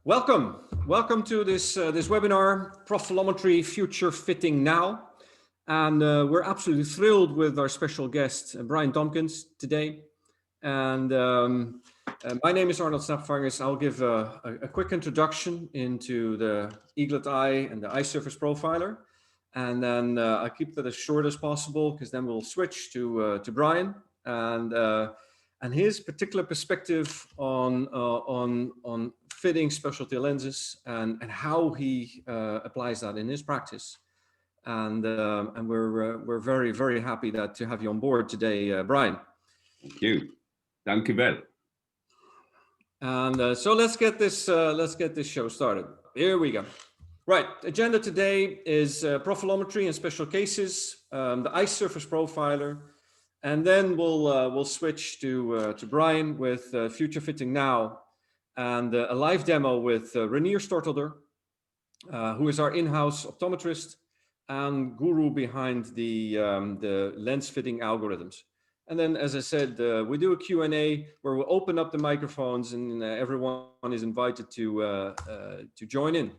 Welcome to this webinar, Profilometry Future Fitting Now. And we're absolutely thrilled with our special guest, Brain Tompkins, today. And my name is Arnold Snapvangers. I'll give a quick introduction into the Eaglet Eye and the eye surface profiler. And then I'll keep that as short as possible, because then we'll switch to Brian and his particular perspective on fitting specialty lenses and how he applies that in his practice. And we're very happy to have you on board today, Brian. Thank you. Dank u wel. And so let's get this show started. Here we go. Right, agenda today is profilometry and special cases, the eye surface profiler, and then we'll switch to Brian with Future Fitting Now, and a live demo with Reinier Stortelder, who is our in-house optometrist and guru behind the lens fitting algorithms. And then, as I said, we do a Q&A where we'll open up the microphones, and everyone is invited to join in.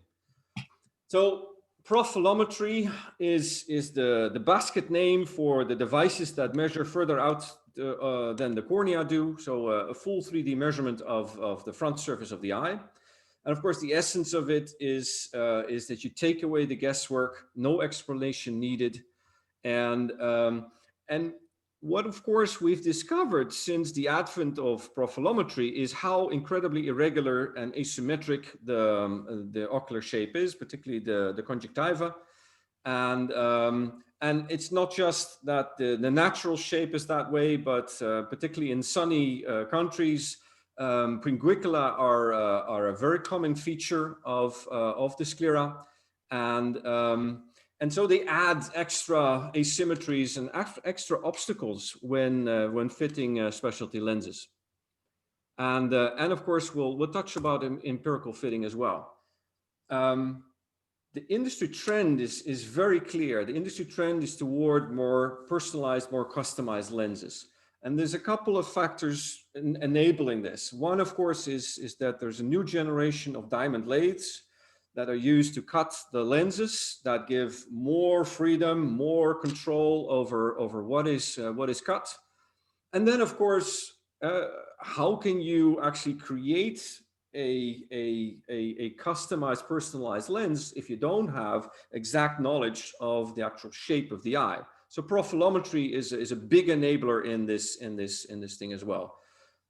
So profilometry is the basket name for the devices that measure further out than the cornea do. So a full 3D measurement of the front surface of the eye. And of course, the essence of it is that you take away the guesswork, no explanation needed. And what, of course, we've discovered since the advent of profilometry is how incredibly irregular and asymmetric the ocular shape is, particularly the conjunctiva. And it's not just that the natural shape is that way, but particularly in sunny countries, pinguicula are a very common feature of the sclera. And so they add extra asymmetries and extra obstacles when fitting specialty lenses. And of course, we'll touch about empirical fitting as well. The industry trend is very clear. The industry trend is toward more personalized, more customized lenses. And there's a couple of factors enabling this. One, of course, is that there's a new generation of diamond lathes that are used to cut the lenses that give more freedom, more control over what is cut. And then, of course, how can you actually create a customized, personalized lens if you don't have exact knowledge of the actual shape of the eye? So profilometry is a big enabler in this thing as well.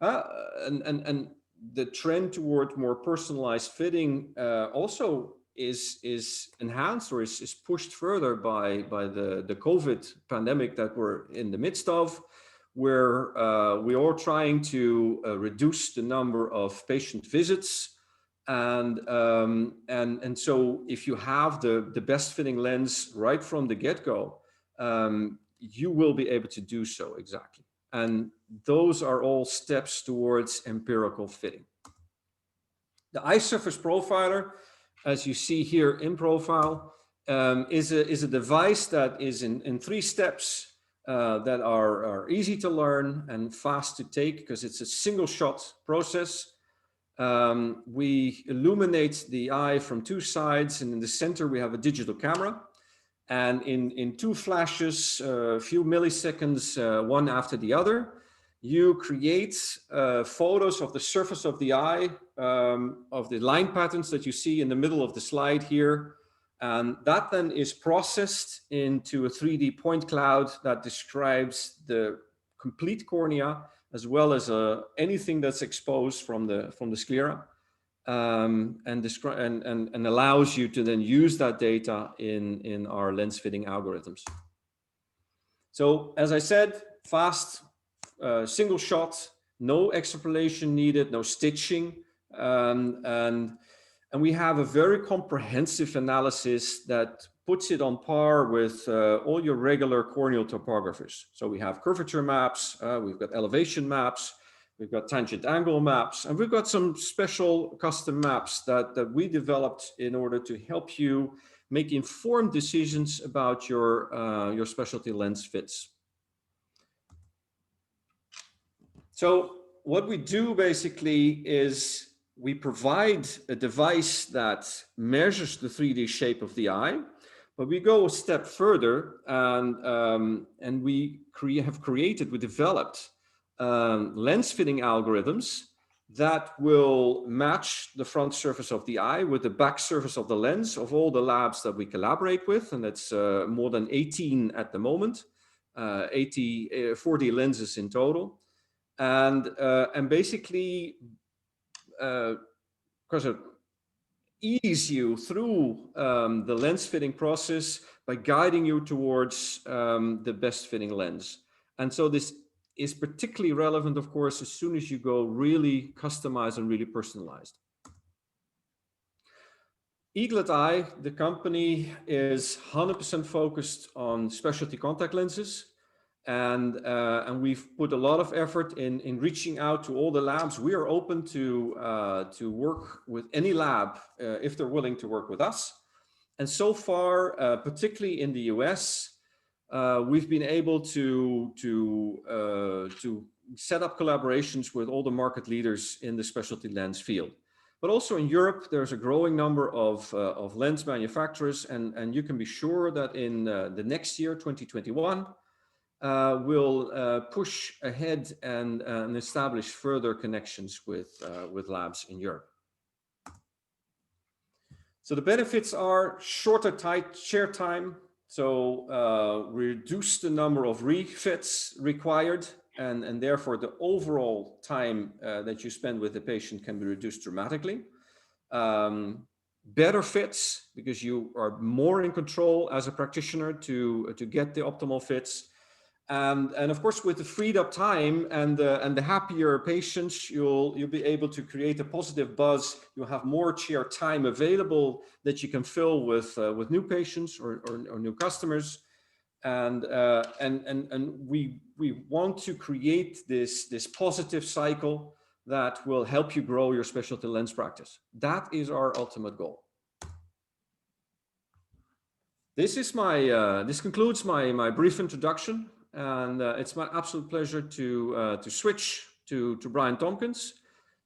And the trend toward more personalized fitting also is enhanced or is pushed further by the COVID pandemic that we're in the midst of, where we are trying to reduce the number of patient visits. And so if you have the best fitting lens right from the get-go, you will be able to do so exactly. And those are all steps towards empirical fitting. The eye surface profiler, as you see here in profile, is a device that is in 3 steps that are easy to learn and fast to take, because it's a single shot process. We illuminate the eye from 2 sides, and in the center we have a digital camera. And in 2 flashes, a few milliseconds, one after the other, you create photos of the surface of the eye, of the line patterns that you see in the middle of the slide here. And that then is processed into a 3D point cloud that describes the complete cornea, as well as anything that's exposed from the sclera. And allows you to then use that data in our lens fitting algorithms. So as I said, fast, single shot, no extrapolation needed, no stitching, and we have a very comprehensive analysis that puts it on par with all your regular corneal topographers. So we have curvature maps, we've got elevation maps, we've got tangent angle maps, and we've got some special custom maps that we developed in order to help you make informed decisions about your specialty lens fits. So what we do basically is we provide a device that measures the 3D shape of the eye, but we go a step further, and we have developed lens fitting algorithms that will match the front surface of the eye with the back surface of the lens of all the labs that we collaborate with, and that's more than 18 at the moment, 40 lenses in total, and basically because it ease you through the lens fitting process by guiding you towards the best fitting lens. And so this is particularly relevant, of course, as soon as you go really customized and really personalized. Eaglet Eye, the company, is 100% focused on specialty contact lenses. And we've put a lot of effort in reaching out to all the labs. We are open to work with any lab if they're willing to work with us. And so far, particularly in the US, we've been able to set up collaborations with all the market leaders in the specialty lens field. But also in Europe, there's a growing number of lens manufacturers, and you can be sure that in the next year, 2021, we'll push ahead and establish further connections with labs in Europe. So the benefits are shorter chair time, so reduce the number of refits required, and therefore the overall time that you spend with the patient can be reduced dramatically. Better fits, because you are more in control as a practitioner to get the optimal fits. And of course, with the freed up time and the happier patients, you'll be able to create a positive buzz. You'll have more chair time available that you can fill with new patients or new customers. And we want to create this positive cycle that will help you grow your specialty lens practice. That is our ultimate goal. This concludes my brief introduction. And it's my absolute pleasure to switch to Brain Tompkins.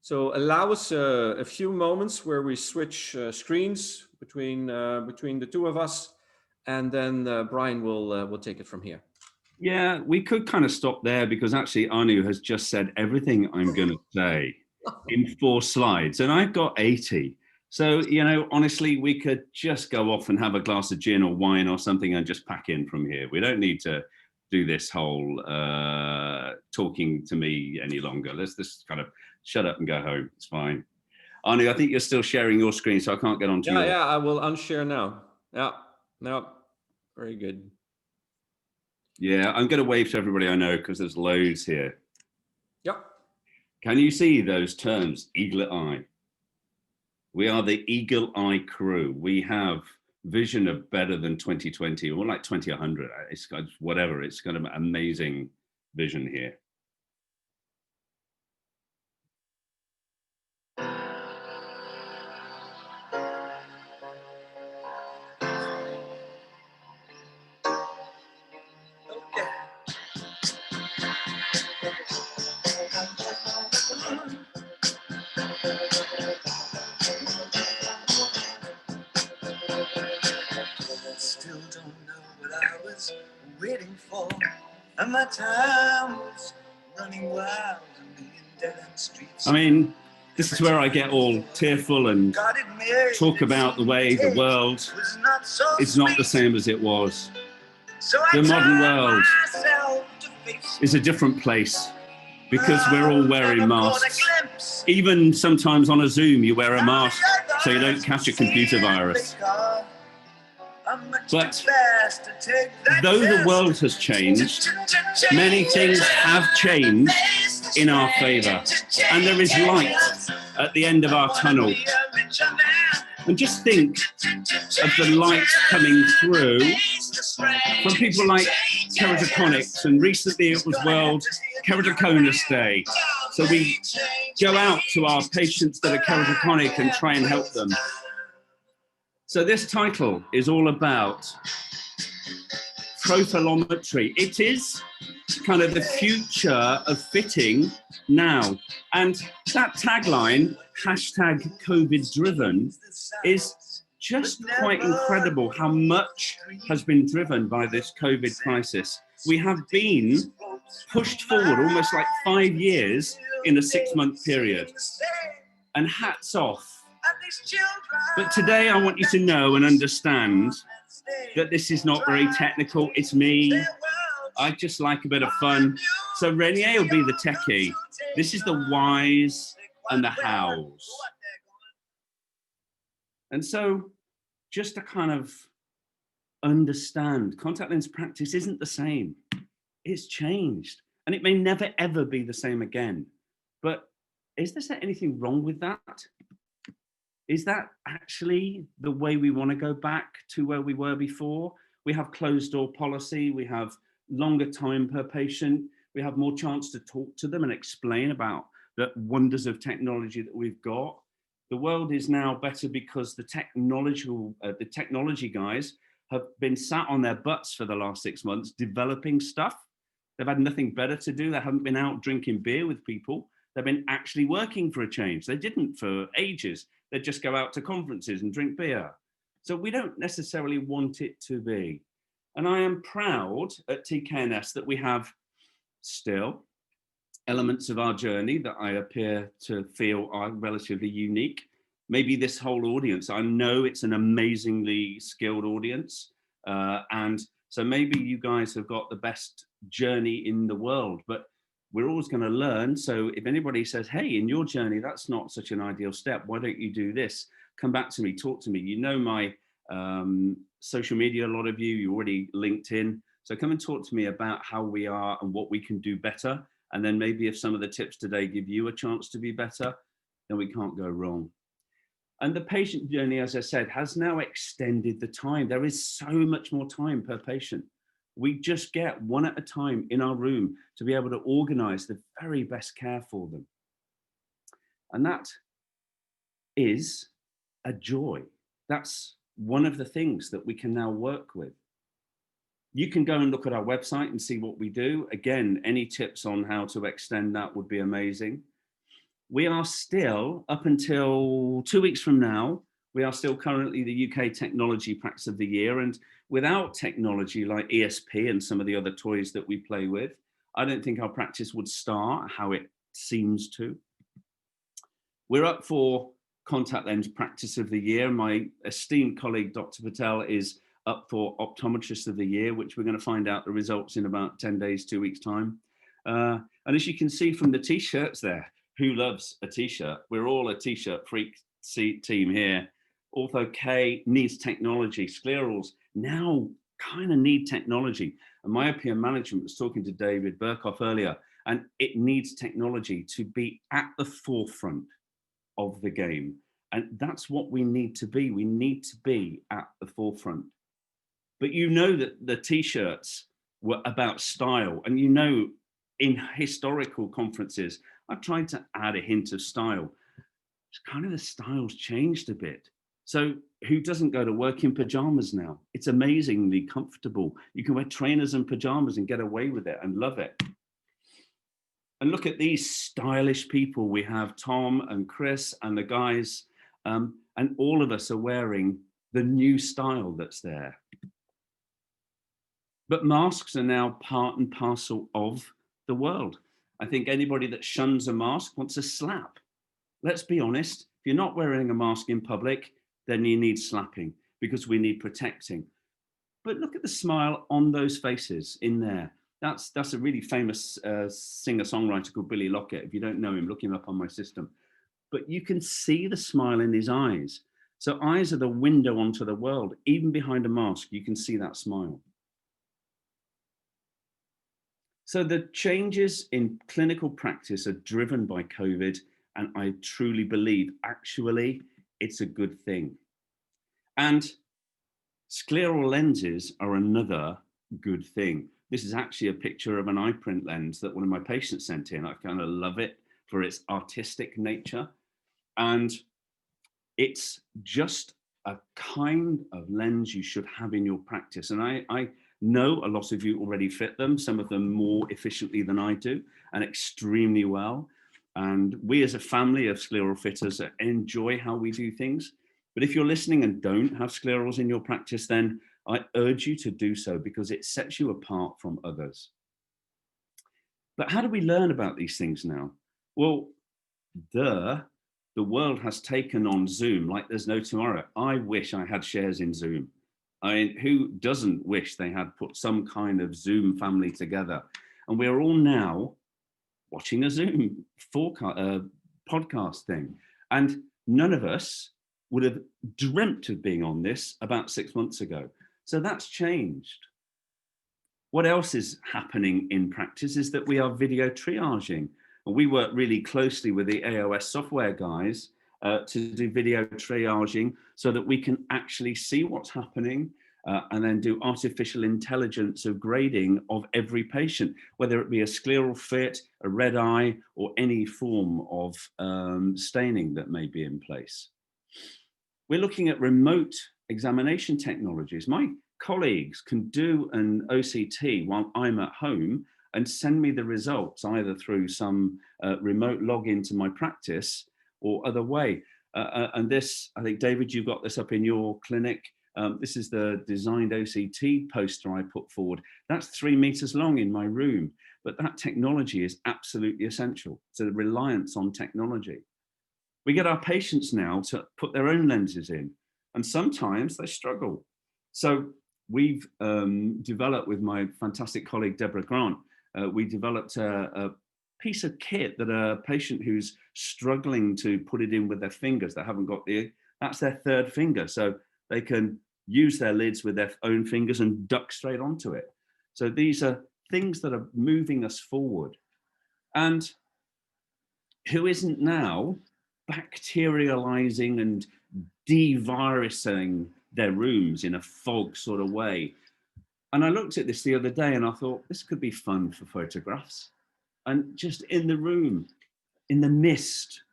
So allow us a few moments where we switch screens between the two of us, and then Brian will take it from here. Yeah, we could kind of stop there because actually Anu has just said everything I'm going to say in 4 slides, and I've got 80. So, you know, honestly, we could just go off and have a glass of gin or wine or something and just pack in from here. We don't need to do this whole talking to me any longer. Let's just kind of shut up and go home. It's fine. Anu, I think you're still sharing your screen, so I can't get onto your... Yeah, I will unshare now. Yeah, no, very good. Yeah, I'm going to wave to everybody I know because there's loads here. Yep. Can you see those terms? Eaglet Eye. We are the Eagle Eye crew. We have vision of better than 2020, or like 2100. It's whatever. It's kind of amazing vision here. Still don't know what I was waiting for, and my time was running wild in the dead-end streets. I mean, this is where I get all tearful and talk about the way the world is not the same as it was. The modern world is a different place because we're all wearing masks. Even sometimes on a Zoom, you wear a mask so you don't catch a computer virus. But though the world has changed, many things have changed in our favor, and there is light at the end of our tunnel. And just think of the light coming through from people like Keratoconics, and recently it was World Keratoconus Day. So we go out to our patients that are keratoconic and try and help them. So this title is all about profilometry. It is kind of the future of fitting now. And that tagline, hashtag COVID driven, is just quite incredible how much has been driven by this COVID crisis. We have been pushed forward almost like 5 years in a 6-month period. And hats off. But today I want you to know and understand that this is not very technical. It's me. I just like a bit of fun. So Reinier will be the techie. This is the whys and the hows. And so just to kind of understand, contact lens practice isn't the same. It's changed. And it may never, ever be the same again. But is there anything wrong with that? Is that actually the way we want to go back to where we were before? We have closed door policy. We have longer time per patient. We have more chance to talk to them and explain about the wonders of technology that we've got. The world is now better because the technology guys have been sat on their butts for the last 6 months developing stuff. They've had nothing better to do. They haven't been out drinking beer with people. They've been actually working for a change. They didn't for ages. They'd just go out to conferences and drink beer. So we don't necessarily want it to be. And I am proud at TKNS that we have still elements of our journey that I appear to feel are relatively unique. Maybe this whole audience, I know it's an amazingly skilled audience. And so maybe you guys have got the best journey in the world, but we're always going to learn. So if anybody says, hey, in your journey, that's not such an ideal step, why don't you do this? Come back to me, talk to me. You know my social media, a lot of you, you're already linked in. So come and talk to me about how we are and what we can do better. And then maybe if some of the tips today give you a chance to be better, then we can't go wrong. And the patient journey, as I said, has now extended the time. There is so much more time per patient. We just get one at a time in our room to be able to organize the very best care for them. And that is a joy. That's one of the things that we can now work with. You can go and look at our website and see what we do. Again, any tips on how to extend that would be amazing. We are still, up until 2 weeks from now, we are still currently the UK Technology Practice of the Year. And without technology like ESP and some of the other toys that we play with, I don't think our practice would start how it seems to. We're up for Contact Lens Practice of the Year. My esteemed colleague, Dr. Patel, is up for Optometrist of the Year, which we're going to find out the results in about 10 days, 2 weeks time. And as you can see from the t-shirts there, who loves a t-shirt? We're all a t-shirt freak team here. Ortho K needs technology. Sclerals now kind of need technology. And myopia management was talking to David Burkhoff earlier, and it needs technology to be at the forefront of the game. And that's what we need to be. We need to be at the forefront. But you know that the t-shirts were about style. And you know, in historical conferences, I've tried to add a hint of style. It's kind of the style's changed a bit. So who doesn't go to work in pajamas now? It's amazingly comfortable. You can wear trainers and pajamas and get away with it and love it. And look at these stylish people. We have Tom and Chris and the guys, and all of us are wearing the new style that's there. But masks are now part and parcel of the world. I think anybody that shuns a mask wants a slap. Let's be honest, if you're not wearing a mask in public, then you need slapping because we need protecting. But look at the smile on those faces in there. That's a really famous singer-songwriter called Billy Lockett. If you don't know him, look him up on my system. But you can see the smile in his eyes. So eyes are the window onto the world. Even behind a mask, you can see that smile. So the changes in clinical practice are driven by COVID, and I truly believe actually it's a good thing. And scleral lenses are another good thing. This is actually a picture of an eye print lens that one of my patients sent in. I kind of love it for its artistic nature. And it's just a kind of lens you should have in your practice. And I know a lot of you already fit them, some of them more efficiently than I do, and extremely well. And we as a family of scleral fitters enjoy how we do things. But if you're listening and don't have sclerals in your practice, then I urge you to do so, because it sets you apart from others. But how do we learn about these things now? Well, the world has taken on Zoom like there's no tomorrow. I wish I had shares in Zoom. I mean, who doesn't wish they had put some kind of Zoom family together? And we're all now watching a Zoom podcast thing. And none of us would have dreamt of being on this about 6 months ago. So that's changed. What else is happening in practice is that we are video triaging. And we work really closely with the AOS software guys to do video triaging so that we can actually see what's happening and then do artificial intelligence of grading of every patient, whether it be a scleral fit, a red eye, or any form of staining that may be in place. We're looking at remote examination technologies. My colleagues can do an OCT while I'm at home and send me the results either through some remote login to my practice or other way. And this, I think, David, you've got this up in your clinic. This is the designed OCT poster I put forward. That's 3 meters long in my room, but that technology is absolutely essential. So the reliance on technology. We get our patients now to put their own lenses in, and sometimes they struggle. So we've developed with my fantastic colleague, Deborah Grant, we developed a piece of kit that a patient who's struggling to put it in with their fingers, that haven't got that's their third finger. So they can use their lids with their own fingers and duck straight onto it. So these are things that are moving us forward. And who isn't now bacterializing and de-virusing their rooms in a fog sort of way? And I looked at this the other day and I thought, this could be fun for photographs. And just in the room, in the mist,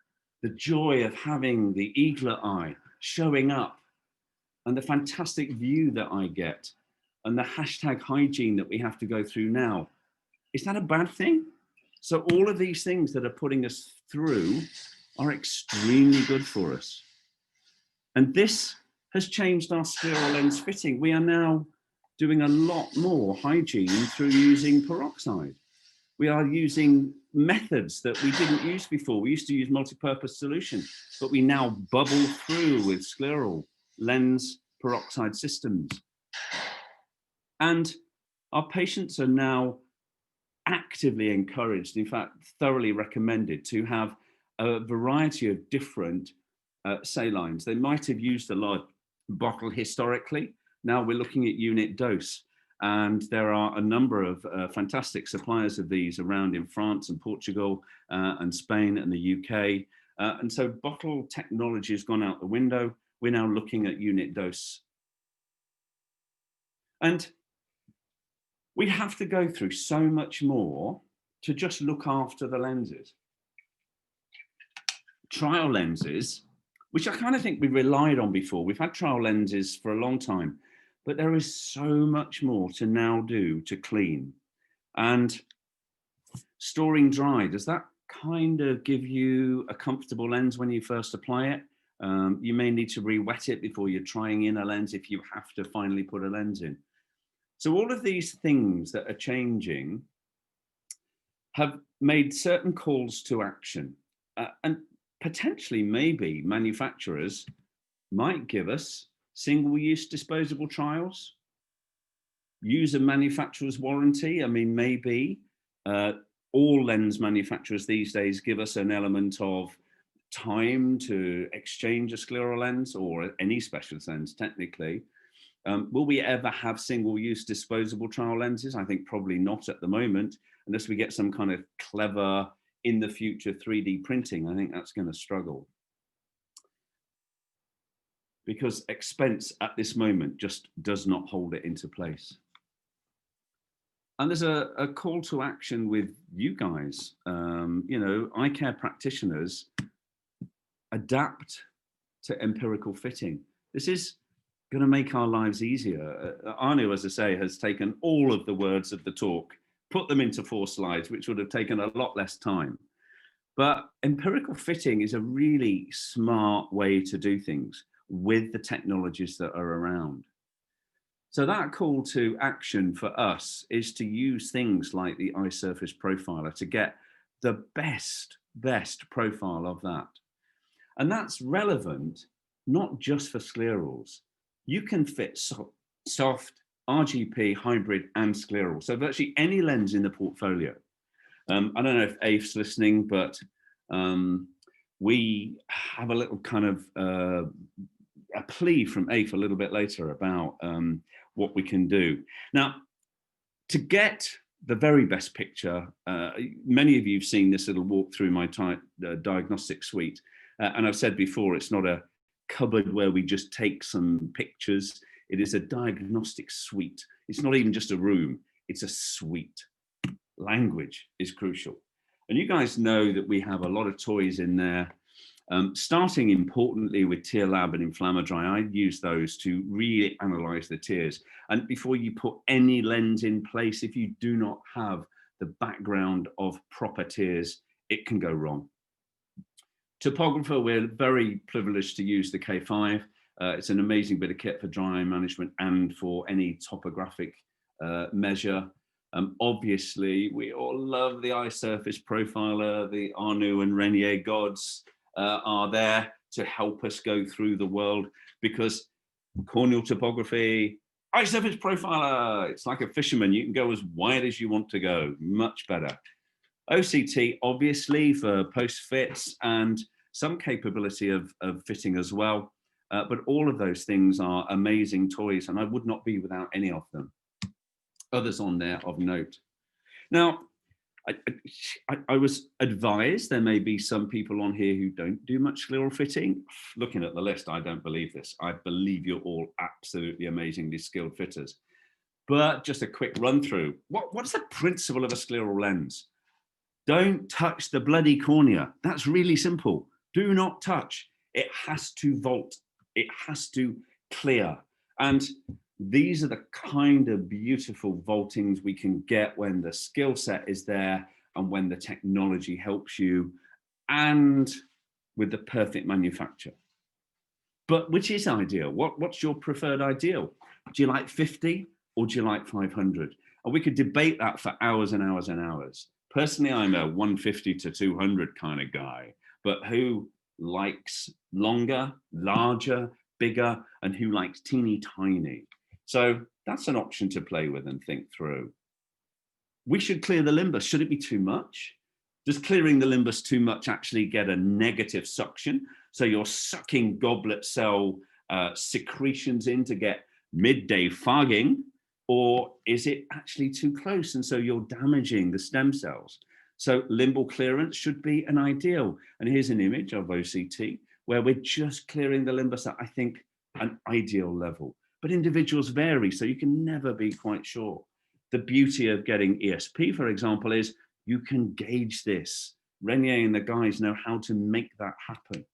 the joy of having the Eaglet Eye showing up and the fantastic view that I get and the hashtag hygiene that we have to go through now. Is that a bad thing? So all of these things that are putting us through are extremely good for us. And this has changed our scleral lens fitting. We are now doing a lot more hygiene through using peroxide. We are using methods that we didn't use before. We used to use multi-purpose solution, but we now bubble through with scleral lens peroxide systems. And our patients are now actively encouraged, in fact, thoroughly recommended to have a variety of different salines. They might have used a large bottle historically. Now we're looking at unit dose. And there are a number of fantastic suppliers of these around in France and Portugal and Spain and the UK. And so bottle technology has gone out the window. We're now looking at unit dose. And we have to go through so much more to just look after the lenses. Trial lenses, which I kind of think we relied on before. We've had trial lenses for a long time. But there is so much more to now do to clean. And storing dry, does that kind of give you a comfortable lens when you first apply it? You may need to re-wet it before you're trying in a lens if you have to finally put a lens in. So all of these things that are changing have made certain calls to action. And potentially maybe manufacturers might give us single-use disposable trials, use a manufacturer's warranty. I mean, maybe all lens manufacturers these days give us an element of time to exchange a scleral lens or any specialist lens, technically. Will we ever have single-use disposable trial lenses? I think probably not at the moment, unless we get some kind of clever, in the future 3D printing. I think that's going to struggle. Because expense at this moment just does not hold it into place. And there's a call to action with you guys, eye care practitioners, adapt to empirical fitting. This is going to make our lives easier. Anu, as I say, has taken all of the words of the talk, put them into 4 slides, which would have taken a lot less time. But empirical fitting is a really smart way to do things with the technologies that are around. So that call to action for us is to use things like the eye surface profiler to get the best profile of that. And that's relevant not just for sclerals. You can fit soft, RGP, hybrid, and scleral. So virtually any lens in the portfolio. I don't know if Afe's listening, but we have a little kind of a plea from Afe a little bit later about what we can do. Now, to get the very best picture, many of you have seen this little walk through my diagnostic suite. And I've said before, it's not a cupboard where we just take some pictures. It is a diagnostic suite. It's not even just a room, it's a suite. Language is crucial. And you guys know that we have a lot of toys in there, starting importantly with tear lab and inflammatory. I use those to really analyze the tears. And before you put any lens in place, if you do not have the background of proper tears, it can go wrong. Topographer, we're very privileged to use the K5. It's an amazing bit of kit for dry eye management and for any topographic measure. Obviously, we all love the eye surface profiler. The Anu and Reinier gods are there to help us go through the world, because corneal topography, eye surface profiler, it's like a fisherman. You can go as wide as you want to go, much better. OCT, obviously, for post fits and some capability of fitting as well. But all of those things are amazing toys, and I would not be without any of them. Others on there of note. Now, I was advised there may be some people on here who don't do much scleral fitting. Looking at the list, I don't believe this. I believe you're all absolutely amazingly skilled fitters. But just a quick run through. What's the principle of a scleral lens? Don't touch the bloody cornea. That's really simple. Do not touch. It has to vault. It has to clear. And these are the kind of beautiful vaultings we can get when the skill set is there and when the technology helps you and with the perfect manufacture. But which is ideal? What's your preferred ideal? Do you like 50 or do you like 500? And we could debate that for hours and hours and hours. Personally, I'm a 150 to 200 kind of guy, but who likes longer, larger, bigger, and who likes teeny tiny? So that's an option to play with and think through. We should clear the limbus. Should it be too much? Does clearing the limbus too much actually get a negative suction? So you're sucking goblet cell secretions in to get midday fogging, or is it actually too close? And so you're damaging the stem cells. So limbal clearance should be an ideal. And here's an image of OCT where we're just clearing the limbus at, I think, an ideal level. But individuals vary, so you can never be quite sure. The beauty of getting ESP, for example, is you can gauge this. Reinier and the guys know how to make that happen.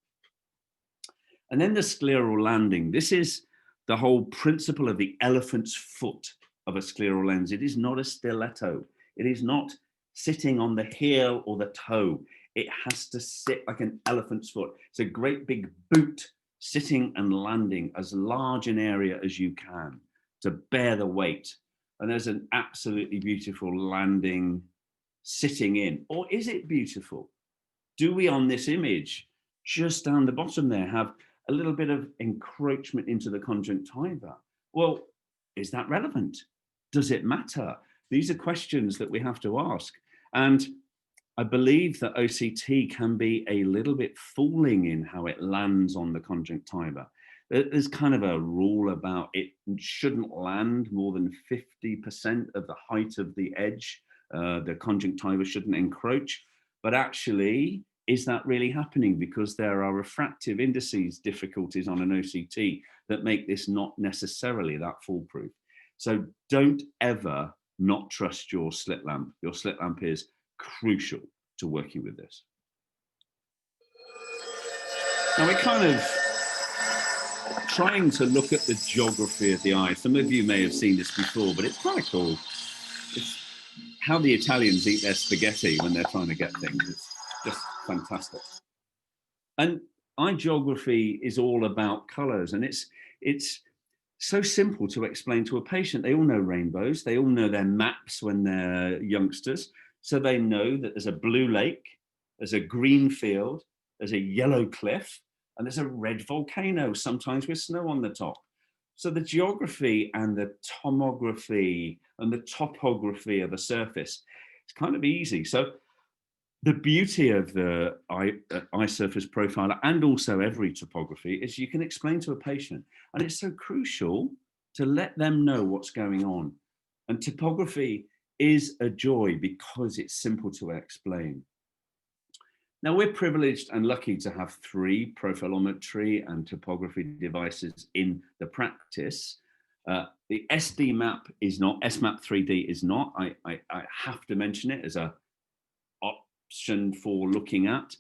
And then the scleral landing. This is the whole principle of the elephant's foot of a scleral lens. It is not a stiletto. It is not sitting on the heel or the toe. It has to sit like an elephant's foot. It's a great big boot sitting and landing as large an area as you can to bear the weight. And there's an absolutely beautiful landing sitting in. Or is it beautiful? Do we on this image, just down the bottom there, have a little bit of encroachment into the conjunctiva? Well, is that relevant? Does it matter? These are questions that we have to ask. And I believe that OCT can be a little bit fooling in how it lands on the conjunctiva. There's kind of a rule about it shouldn't land more than 50% of the height of the edge. The conjunctiva shouldn't encroach. But actually, is that really happening? Because there are refractive indices difficulties on an OCT that make this not necessarily that foolproof. So don't ever not trust your slit lamp. Your slit lamp is crucial to working with this. Now we kind of trying to look at the geography of the eye. Some of you may have seen this before, but it's kind of cool. It's how the Italians eat their spaghetti when they're trying to get things. It's just fantastic. And eye geography is all about colors, and it's so simple to explain to a patient. They all know rainbows. They all know their maps when they're youngsters. So they know that there's a blue lake, there's a green field, there's a yellow cliff, and there's a red volcano, sometimes with snow on the top. So the geography and the tomography and the topography of a surface, it's kind of easy. So the beauty of the eye surface profiler, and also every topography, is you can explain to a patient, and it's so crucial to let them know what's going on. And topography is a joy because it's simple to explain. Now, we're privileged and lucky to have 3 profilometry and topography devices in the practice. The SD map is not, SMAP 3D is not. I have to mention it as a option for looking at,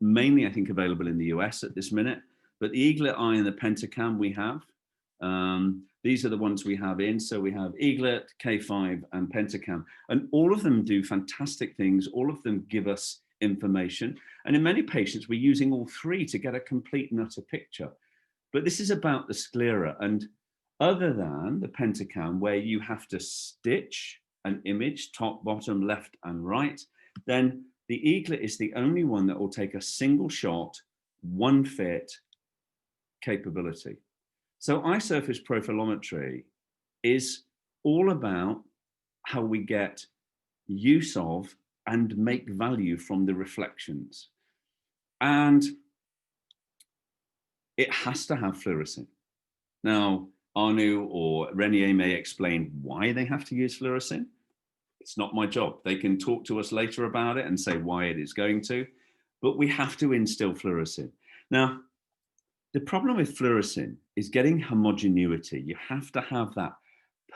mainly I think available in the US at this minute, but the Eaglet Eye and the Pentacam we have. These are the ones we have in. So we have Eaglet, K5 and Pentacam, and all of them do fantastic things. All of them give us information. And in many patients, we're using all 3 to get a complete and utter picture. But this is about the sclera. And other than the Pentacam, where you have to stitch an image, top, bottom, left, and right, then the Eaglet is the only one that will take a single shot, one fit capability. So eye surface profilometry is all about how we get use of and make value from the reflections. And it has to have fluorescein. Now, Arnu or Reinier may explain why they have to use fluorescein. It's not my job. They can talk to us later about it and say why it is going to, but we have to instill fluorescein. Now, the problem with fluorescein is getting homogeneity. You have to have that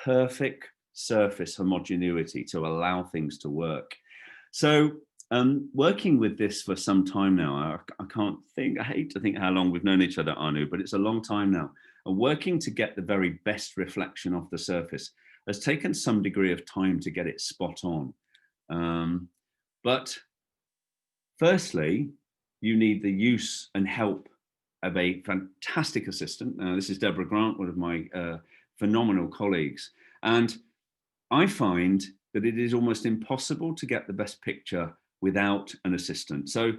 perfect surface homogeneity to allow things to work. So working with this for some time now, I hate to think how long we've known each other, Arnu, but it's a long time now. And working to get the very best reflection off the surface has taken some degree of time to get it spot on. But firstly, you need the use and help of a fantastic assistant. This is Deborah Grant, one of my phenomenal colleagues. And I find that it is almost impossible to get the best picture without an assistant. So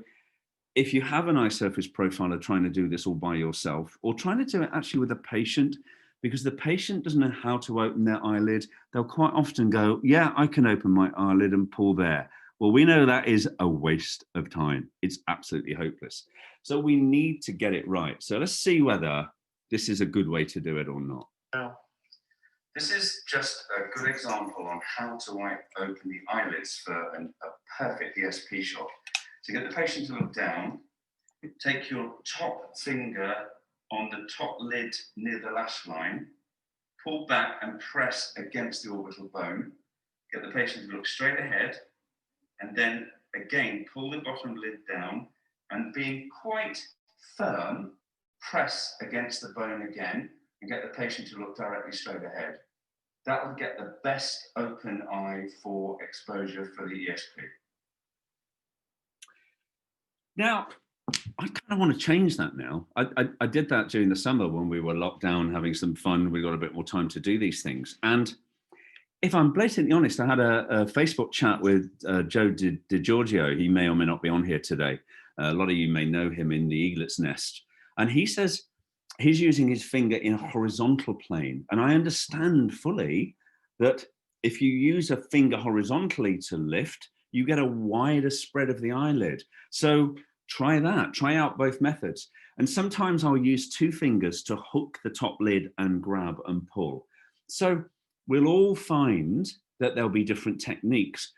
if you have an eye surface profiler trying to do this all by yourself, or trying to do it actually with a patient, because the patient doesn't know how to open their eyelid, they'll quite often go, yeah, I can open my eyelid and pull there. Well, we know that is a waste of time. It's absolutely hopeless. So we need to get it right. So let's see whether this is a good way to do it or not. Now, this is just a good example on how to open the eyelids for a perfect ESP shot. To get the patient to look down, take your top finger on the top lid near the lash line, pull back and press against the orbital bone, get the patient to look straight ahead, and then again pull the bottom lid down, and being quite firm, press against the bone again and get the patient to look directly straight ahead. That will get the best open eye for exposure for the ESP. Now, I kind of want to change that now. I did that during the summer when we were locked down, having some fun. We got a bit more time to do these things. And if I'm blatantly honest, I had a Facebook chat with Joe DiGiorgio. He may or may not be on here today. A lot of you may know him in the Eaglet's Nest. And he says he's using his finger in a horizontal plane. And I understand fully that if you use a finger horizontally to lift, you get a wider spread of the eyelid. So try that, try out both methods. And sometimes I'll use 2 fingers to hook the top lid and grab and pull. So we'll all find that there'll be different techniques,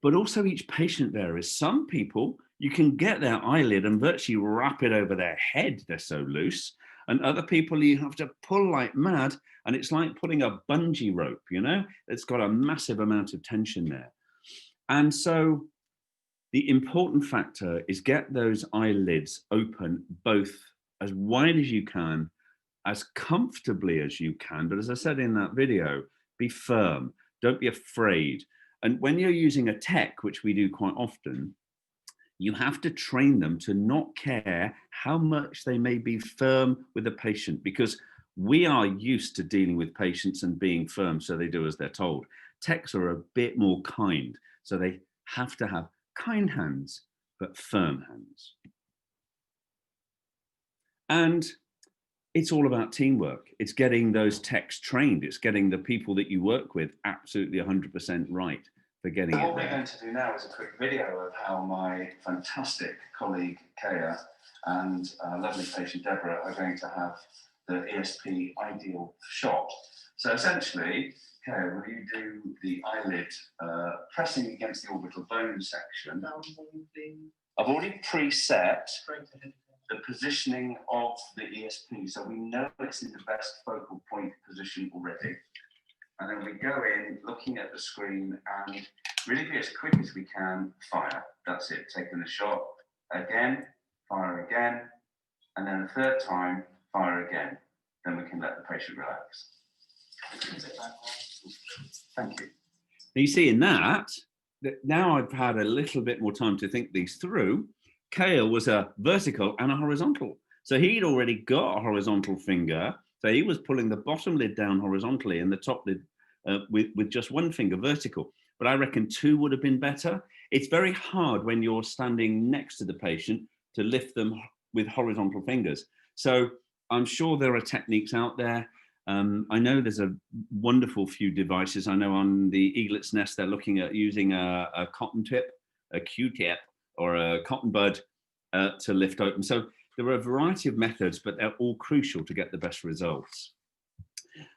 but also each patient varies. Some people, you can get their eyelid and virtually wrap it over their head, they're so loose. And other people, you have to pull like mad, and it's like pulling a bungee rope, you know? It's got a massive amount of tension there. And so the important factor is get those eyelids open both as wide as you can as comfortably as you can. But as I said in that video, be firm, don't be afraid. And when you're using a tech, which we do quite often, you have to train them to not care how much they may be firm with the patient, because we are used to dealing with patients and being firm, so they do as they're told. Techs are a bit more kind, so they have to have kind hands, but firm hands. And it's all about teamwork. It's getting those techs trained. It's getting the people that you work with absolutely 100% right for getting it there. What we're going to do now is a quick video of how my fantastic colleague Kaya and lovely patient Deborah are going to have the ESP ideal shot. So essentially, Kaya, will you do the eyelid pressing against the orbital bone section? I've already preset the positioning of the ESP, so we know it's in the best focal point position already. And then we go in, looking at the screen, and really be as quick as we can, fire. That's it, taking the shot again, fire again, and then a third time, fire again. Then we can let the patient relax. Thank you. You see in that now I've had a little bit more time to think these through. Kale was a vertical and a horizontal. So he'd already got a horizontal finger. So he was pulling the bottom lid down horizontally and the top lid with just one finger vertical. But I reckon 2 would have been better. It's very hard when you're standing next to the patient to lift them with horizontal fingers. So I'm sure there are techniques out there. I know there's a wonderful few devices. I know on the Eaglet's Nest, they're looking at using a cotton tip, a Q-tip, or a cotton bud to lift open. So there are a variety of methods, but they're all crucial to get the best results.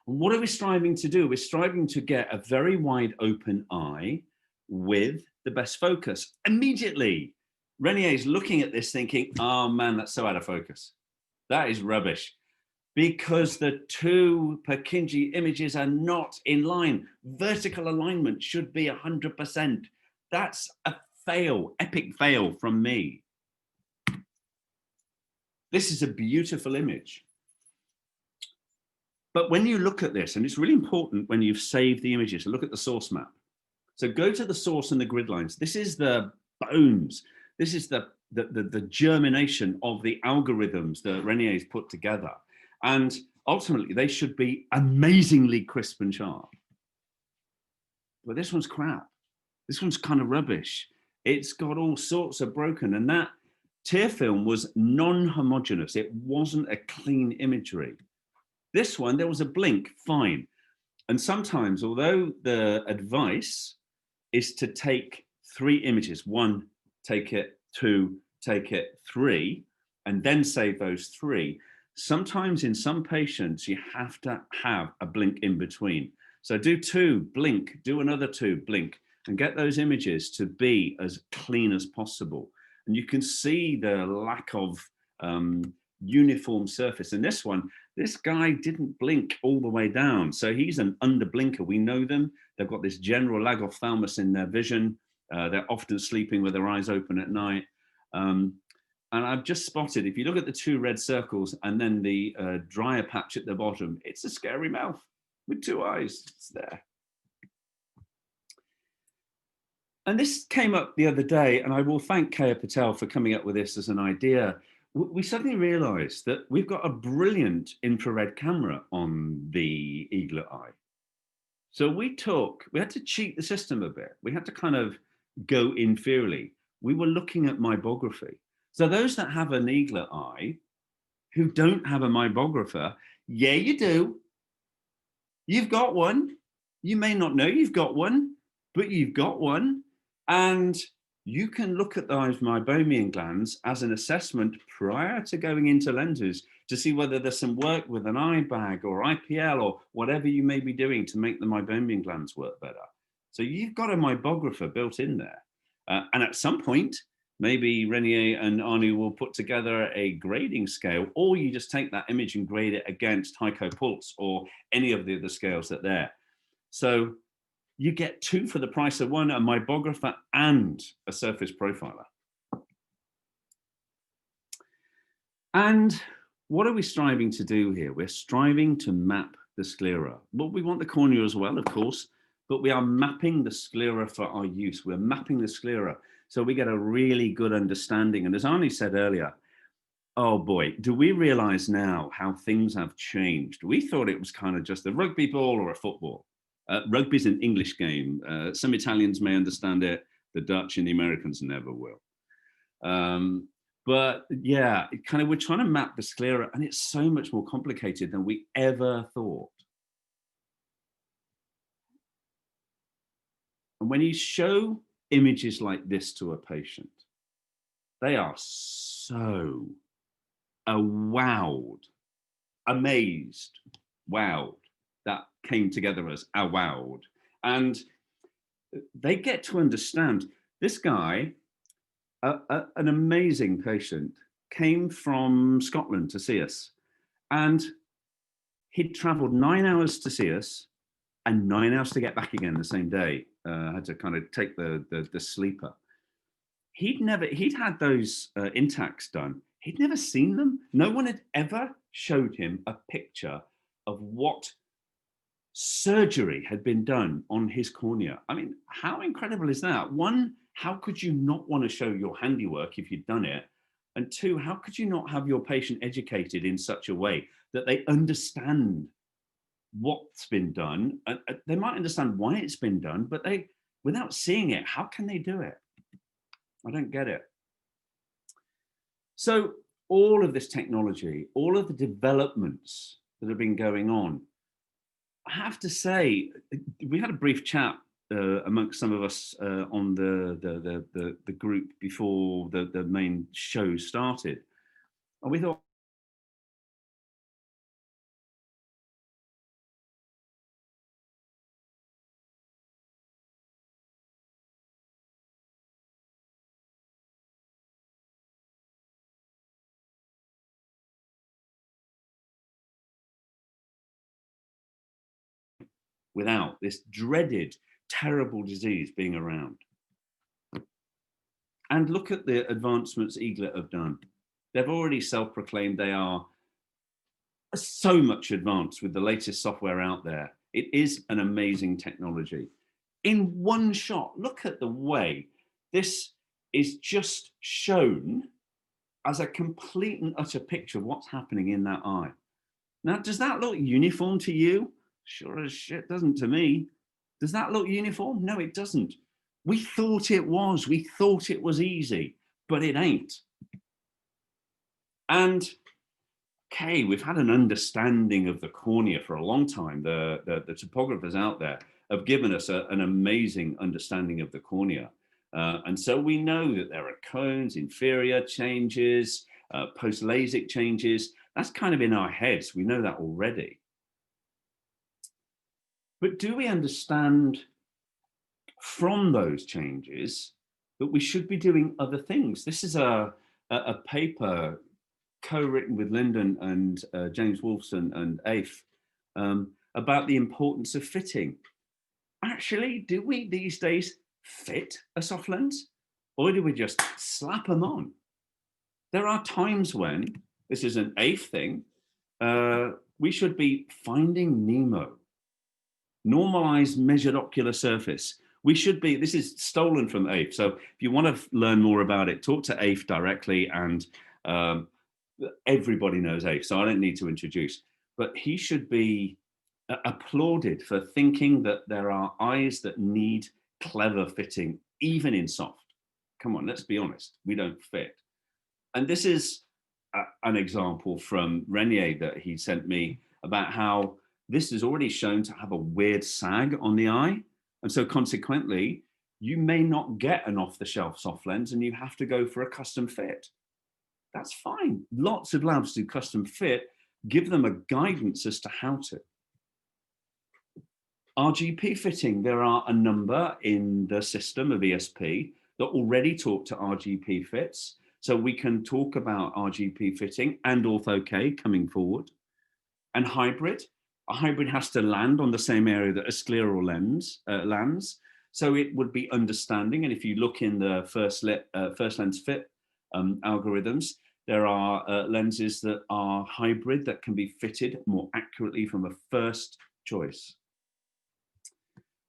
What are we striving to do? We're striving to get a very wide open eye with the best focus. Immediately, Reinier is looking at this thinking, oh man, that's so out of focus. That is rubbish. Because the 2 Purkinje images are not in line. Vertical alignment should be 100%. That's a fail, epic fail from me. This is a beautiful image. But when you look at this, and it's really important when you've saved the images, look at the source map. So go to the source and the grid lines. This is the bones. This is the germination of the algorithms that Reinier's put together. And ultimately, they should be amazingly crisp and sharp. But this one's crap. This one's kind of rubbish. It's got all sorts of broken. And that tear film was non-homogeneous. It wasn't a clean imagery. This one, there was a blink, fine. And sometimes, although the advice is to take 3 images, 1, take it, 2, take it, 3, and then save those 3, sometimes in some patients, you have to have a blink in between. So do 2, blink, do another 2, blink, and get those images to be as clean as possible. And you can see the lack of uniform surface. In this one, this guy didn't blink all the way down. So he's an underblinker. We know them. They've got this general lag ophthalmos in their vision. They're often sleeping with their eyes open at night. And I've just spotted, if you look at the 2 red circles and then the drier patch at the bottom, it's a scary mouth with 2 eyes. It's there. And this came up the other day, and I will thank Kaya Patel for coming up with this as an idea. We suddenly realized that we've got a brilliant infrared camera on the Eaglet Eye. So we had to cheat the system a bit. We had to kind of go inferiorly. We were looking at mybography. So those that have an Eaglet Eye who don't have a mybographer, yeah, you do. You've got one. You may not know you've got one, but you've got one. And you can look at those meibomian glands as an assessment prior to going into lenses to see whether there's some work with an eye bag or IPL or whatever you may be doing to make the meibomian glands work better. So you've got a mybographer built in there. And at some point, maybe Reinier and Anu will put together a grading scale, or you just take that image and grade it against Heiko Pulse or any of the other scales that are there. So you get 2 for the price of 1, a mybographer and a surface profiler. And what are we striving to do here? We're striving to map the sclera. Well, we want the cornea as well, of course, but we are mapping the sclera for our use. We're mapping the sclera so we get a really good understanding. And as Arnie said earlier, oh boy, do we realize now how things have changed? We thought it was kind of just a rugby ball or a football. Rugby's an English game. Some Italians may understand it. The Dutch and the Americans never will. But yeah, we're trying to map the sclera, and it's so much more complicated than we ever thought. And when you show images like this to a patient, they are so wowed, amazed, wowed. That came together as wowed. And they get to understand this guy, an amazing patient, came from Scotland to see us. And he'd traveled 9 hours to see us and 9 hours to get back again the same day. Had to kind of take the sleeper. He'd had those intacs done. He'd never seen them. No one had ever showed him a picture of what surgery had been done on his cornea. I mean, how incredible is that? One, how could you not want to show your handiwork if you'd done it? And two, how could you not have your patient educated in such a way that they understand what's been done? They might understand why it's been done, but without seeing it, how can they do it? I don't get it. So all of this technology, all of the developments that have been going on, I have to say, we had a brief chat amongst some of us on the group before the main show started, and we thought, without this dreaded, terrible disease being around. And look at the advancements Eaglet have done. They've already self-proclaimed they are so much advanced with the latest software out there. It is an amazing technology. In one shot, look at the way this is just shown as a complete and utter picture of what's happening in that eye. Now, does that look uniform to you? Sure as shit doesn't to me. Does that look uniform? No, it doesn't. We thought it was. We thought it was easy, but it ain't. And okay, we've had an understanding of the cornea for a long time. The topographers out there have given us an amazing understanding of the cornea. And so we know that there are cones, inferior changes, post-LASIK changes. That's kind of in our heads. We know that already. But do we understand from those changes that we should be doing other things? This is a paper co-written with Lyndon and James Wolfson and Afe about the importance of fitting. Actually, do we these days fit a soft lens, or do we just slap them on? There are times when, this is an Afe thing, we should be finding Nemo. Normalized measured ocular surface. We should be, this is stolen from Afe. So if you want to learn more about it, talk to Afe directly, and everybody knows Afe, so I don't need to introduce. But he should be applauded for thinking that there are eyes that need clever fitting, even in soft. Come on, let's be honest, we don't fit. And this is an example from Reinier that he sent me about how this is already shown to have a weird sag on the eye. And so consequently, you may not get an off-the-shelf soft lens and you have to go for a custom fit. That's fine. Lots of labs do custom fit, give them a guidance as to how to. RGP fitting, there are a number in the system of ESP that already talk to RGP fits. So we can talk about RGP fitting and ortho-K coming forward. And hybrid, a hybrid has to land on the same area that a scleral lens lands. So it would be understanding. And if you look in the first lens fit algorithms, There are lenses that are hybrid that can be fitted more accurately from a first choice.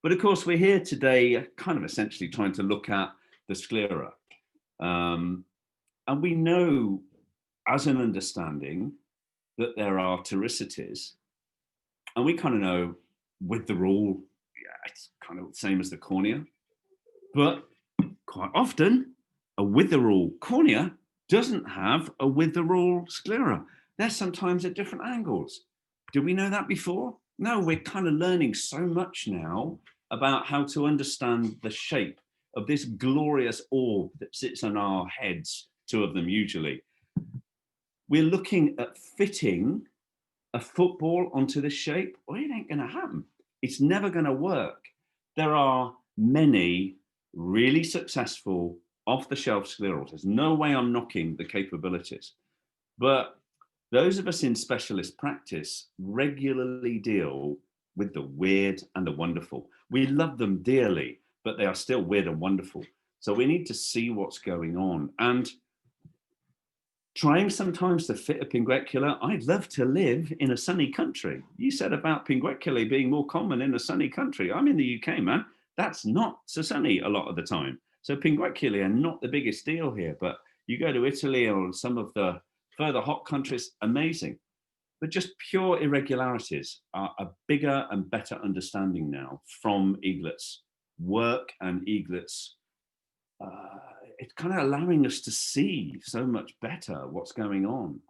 But of course, we're here today kind of essentially trying to look at the sclera. And we know as an understanding that there are ptericities, and we kind of know with the rule, yeah, it's kind of the same as the cornea, but quite often a with the rule cornea doesn't have a with the rule sclera. They're sometimes at different angles. Did we know that before? No, we're kind of learning so much now about how to understand the shape of this glorious orb that sits on our heads, two of them usually. We're looking at fitting a football onto this shape. Well, it ain't going to happen. It's never going to work. There are many really successful off-the-shelf sclerals. There's no way I'm knocking the capabilities. But those of us in specialist practice regularly deal with the weird and the wonderful. We love them dearly, but they are still weird and wonderful. So we need to see what's going on. And trying sometimes to fit a pinguecula, I'd love to live in a sunny country. You said about pingueculae being more common in a sunny country. I'm in the UK, man. That's not so sunny a lot of the time. So pingueculae are not the biggest deal here, but you go to Italy or some of the further hot countries, amazing. But just pure irregularities are a bigger and better understanding now from Eaglet's work and Eaglet's it's kind of allowing us to see so much better what's going on.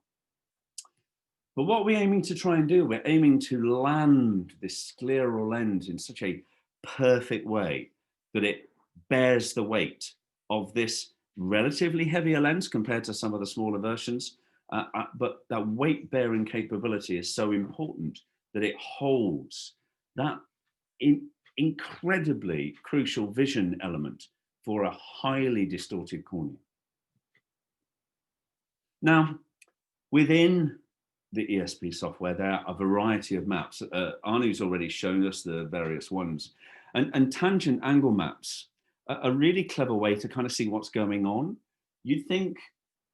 But what we're aiming to try and do, we're aiming to land this scleral lens in such a perfect way that it bears the weight of this relatively heavier lens compared to some of the smaller versions. But that weight bearing capability is so important that it holds that incredibly crucial vision element for a highly distorted cornea. Now, within the ESP software, there are a variety of maps. Arnu's already shown us the various ones. And tangent angle maps are a really clever way to kind of see what's going on. You'd think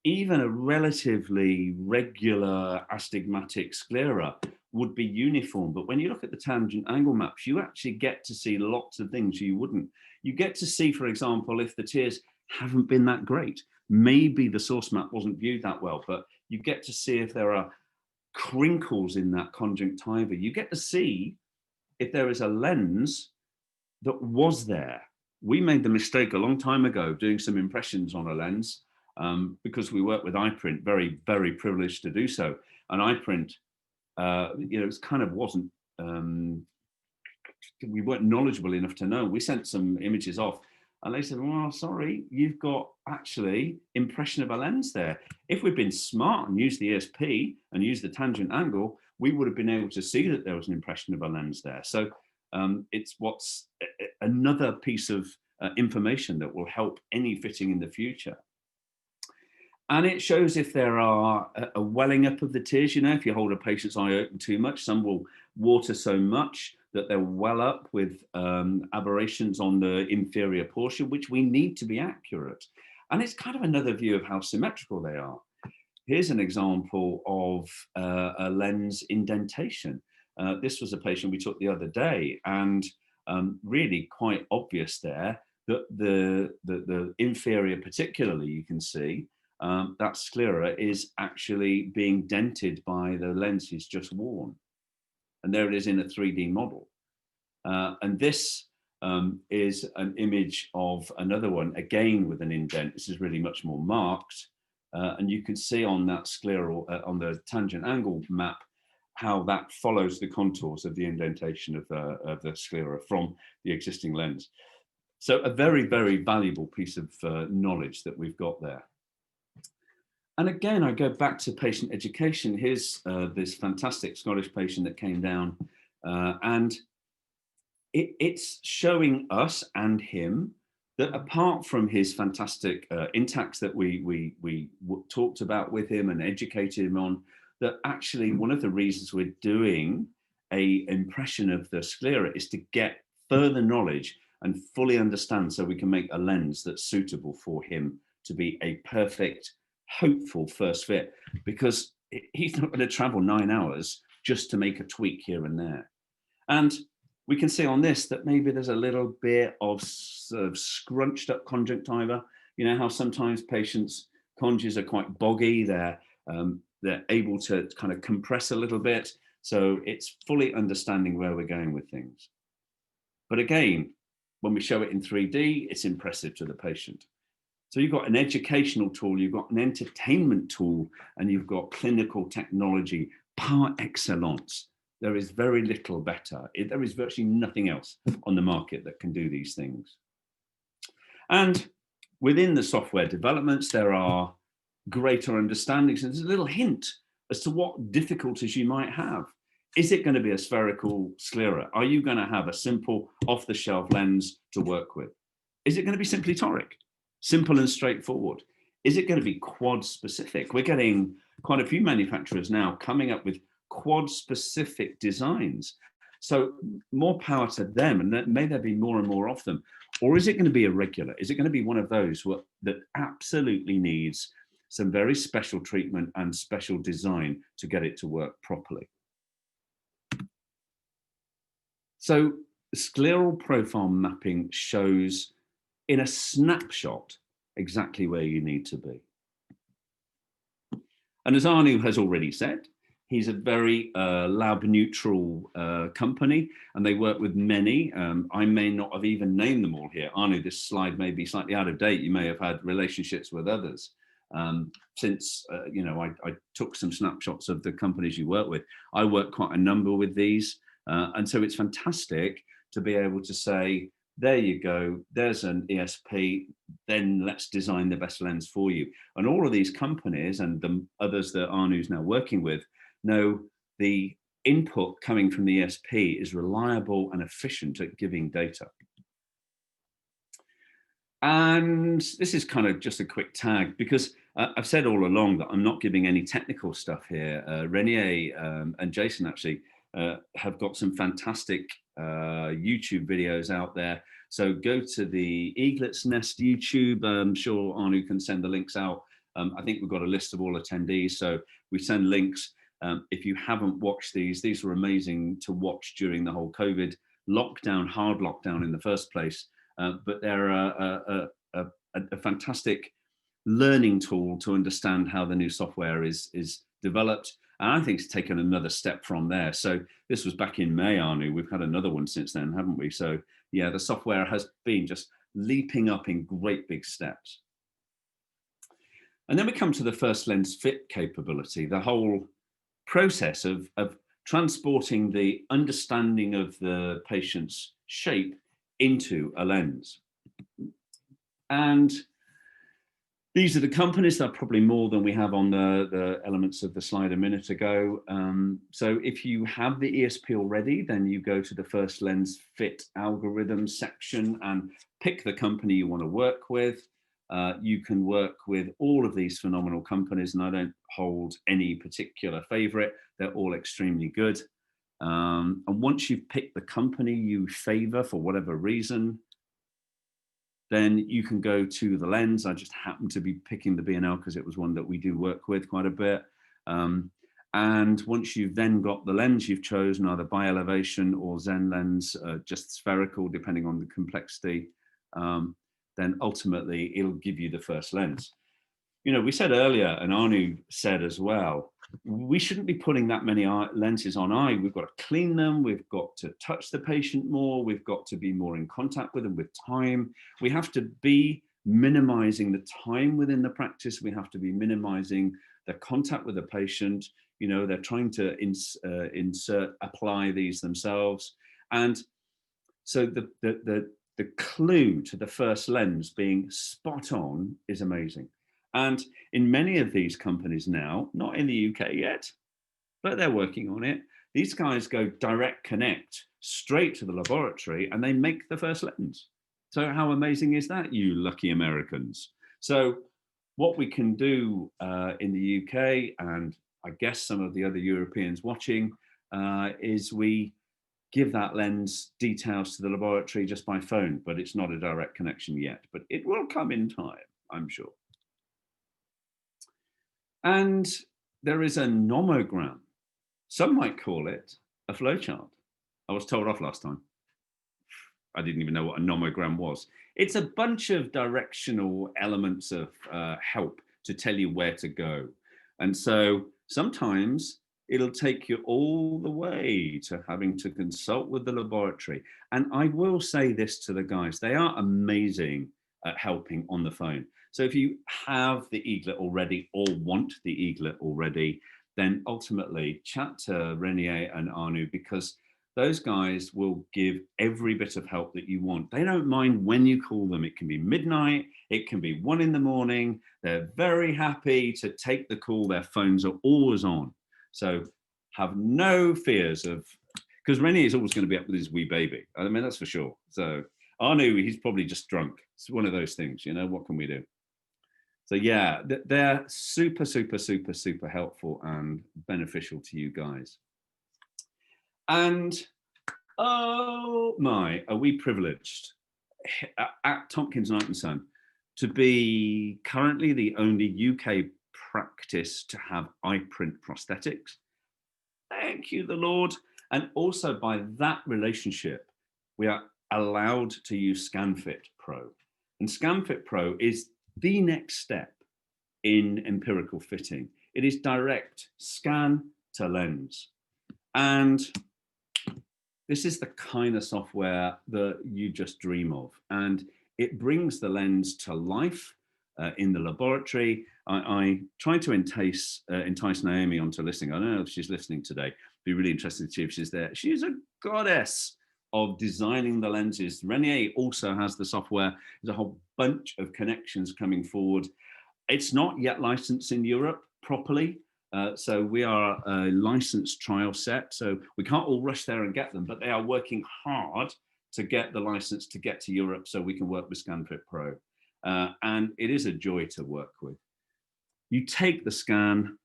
even a relatively regular astigmatic sclera would be uniform, but when you look at the tangent angle maps, you actually get to see lots of things you wouldn't. You get to see, for example, if the tears haven't been that great, maybe the source map wasn't viewed that well, but you get to see if there are crinkles in that conjunctiva. You get to see if there is a lens that was there. We made the mistake a long time ago doing some impressions on a lens because we work with iPrint, very, very privileged to do so. And iPrint, it kind of wasn't, we weren't knowledgeable enough to know. We sent some images off and they said, well, sorry, you've got actually impression of a lens there. If we'd been smart and used the ESP and used the tangent angle, we would have been able to see that there was an impression of a lens there. So it's what's another piece of information that will help any fitting in the future. And it shows if there are a welling up of the tears. You know, if you hold a patient's eye open too much, some will water so much that they'll well up with aberrations on the inferior portion, which we need to be accurate. And it's kind of another view of how symmetrical they are. Here's an example of a lens indentation. This was a patient we took the other day, and really quite obvious there that the inferior particularly, you can see, that sclera is actually being dented by the lens he's just worn. And there it is in a 3D model. And this is an image of another one, again with an indent. This is really much more marked. And you can see on that scleral, on the tangent angle map, how that follows the contours of the indentation of the sclera from the existing lens. So a very, very valuable piece of knowledge that we've got there. And again, I go back to patient education. Here's this fantastic Scottish patient that came down, and it's showing us and him that apart from his fantastic intacts that we talked about with him and educated him on, that actually one of the reasons we're doing a impression of the sclera is to get further knowledge and fully understand so we can make a lens that's suitable for him to be a perfect hopeful first fit, because he's not going to travel 9 hours just to make a tweak here and there. And we can see on this that maybe there's a little bit of sort of scrunched up conjunctiva. You know how sometimes patients' conjunctives are quite boggy, they're able to kind of compress a little bit. So it's fully understanding where we're going with things. But again, when we show it in 3D, it's impressive to the patient. So you've got an educational tool, you've got an entertainment tool, and you've got clinical technology par excellence. There is very little better. There is virtually nothing else on the market that can do these things. And within the software developments, there are greater understandings. And there's a little hint as to what difficulties you might have. Is it going to be a spherical sclera? Are you going to have a simple off-the-shelf lens to work with? Is it going to be simply toric? Simple and straightforward. Is it going to be quad specific? We're getting quite a few manufacturers now coming up with quad specific designs. So more power to them, and may there be more and more of them. Or is it going to be irregular? Is it going to be one of those that absolutely needs some very special treatment and special design to get it to work properly? So scleral profile mapping shows in a snapshot exactly where you need to be. And as Anu has already said, he's a very lab neutral company, and they work with many. I may not have even named them all here. Anu, this slide may be slightly out of date. You may have had relationships with others. Since I took some snapshots of the companies you work with. I work quite a number with these. And so it's fantastic to be able to say, there you go, there's an ESP, then let's design the best lens for you. And all of these companies and the others that Anu's now working with know the input coming from the ESP is reliable and efficient at giving data. And this is kind of just a quick tag, because I've said all along that I'm not giving any technical stuff here. Reinier and Jason actually have got some fantastic YouTube videos out there. So go to the Eaglet's Nest YouTube. I'm sure Anu can send the links out. I think we've got a list of all attendees, so we send links. If you haven't watched these were amazing to watch during the whole COVID lockdown, hard lockdown in the first place. But they're a fantastic learning tool to understand how the new software is developed. And I think it's taken another step from there. So this was back in May, Anu. We've had another one since then, haven't we? So yeah, the software has been just leaping up in great big steps. And then we come to the first lens fit capability, the whole process of transporting the understanding of the patient's shape into a lens. And these are the companies. That are probably more than we have on the elements of the slide a minute ago. So if you have the ESP already, then you go to the first lens fit algorithm section and pick the company you want to work with. You can work with all of these phenomenal companies, and I don't hold any particular favorite. They're all extremely good. And once you've picked the company you favor for whatever reason, then you can go to the lens. I just happen to be picking the B&L because it was one that we do work with quite a bit. And once you've then got the lens you've chosen, either bi-elevation or Zen lens, just spherical, depending on the complexity, then ultimately it'll give you the first lens. You know, we said earlier, and Anu said as well, we shouldn't be putting that many lenses on eye. We've got to clean them. We've got to touch the patient more. We've got to be more in contact with them with time. We have to be minimizing the time within the practice. We have to be minimizing the contact with the patient. You know, they're trying to apply these themselves. And so the clue to the first lens being spot on is amazing. And in many of these companies now, not in the UK yet, but they're working on it, these guys go direct connect straight to the laboratory and they make the first lens. So how amazing is that, you lucky Americans? So what we can do in the UK, and I guess some of the other Europeans watching, is we give that lens details to the laboratory just by phone, but it's not a direct connection yet, but it will come in time, I'm sure. And there is a nomogram. Some might call it a flowchart. I was told off last time. I didn't even know what a nomogram was. It's a bunch of directional elements of help to tell you where to go. And so sometimes it'll take you all the way to having to consult with the laboratory. And I will say this to the guys, they are amazing at helping on the phone. So if you have the Eaglet already or want the Eaglet already, then ultimately chat to Reinier and Anu, because those guys will give every bit of help that you want. They don't mind when you call them. It can be midnight, it can be 1 a.m. They're very happy to take the call. Their phones are always on. So have no fears of, because Reinier is always going to be up with his wee baby. I mean, that's for sure. So Anu, he's probably just drunk. It's one of those things, you know, what can we do? So yeah, they're super, super, super, super helpful and beneficial to you guys. And oh my, are we privileged at Tompkins Knight & Son to be currently the only UK practice to have eye print prosthetics. Thank you, the Lord. And also by that relationship, we are allowed to use ScanFit Pro. And ScanFit Pro is the next step in empirical fitting. It is direct scan to lens. And this is the kind of software that you just dream of. And it brings the lens to life in the laboratory. I tried to entice Naomi onto listening. I don't know if she's listening today. Be really interested to see if she's there. She's a goddess of designing the lenses. Reinier also has the software. There's a whole bunch of connections coming forward. It's not yet licensed in Europe properly. So we are a licensed trial set. So we can't all rush there and get them, but they are working hard to get the license to get to Europe so we can work with ScanFit Pro. And it is a joy to work with. You take the scan,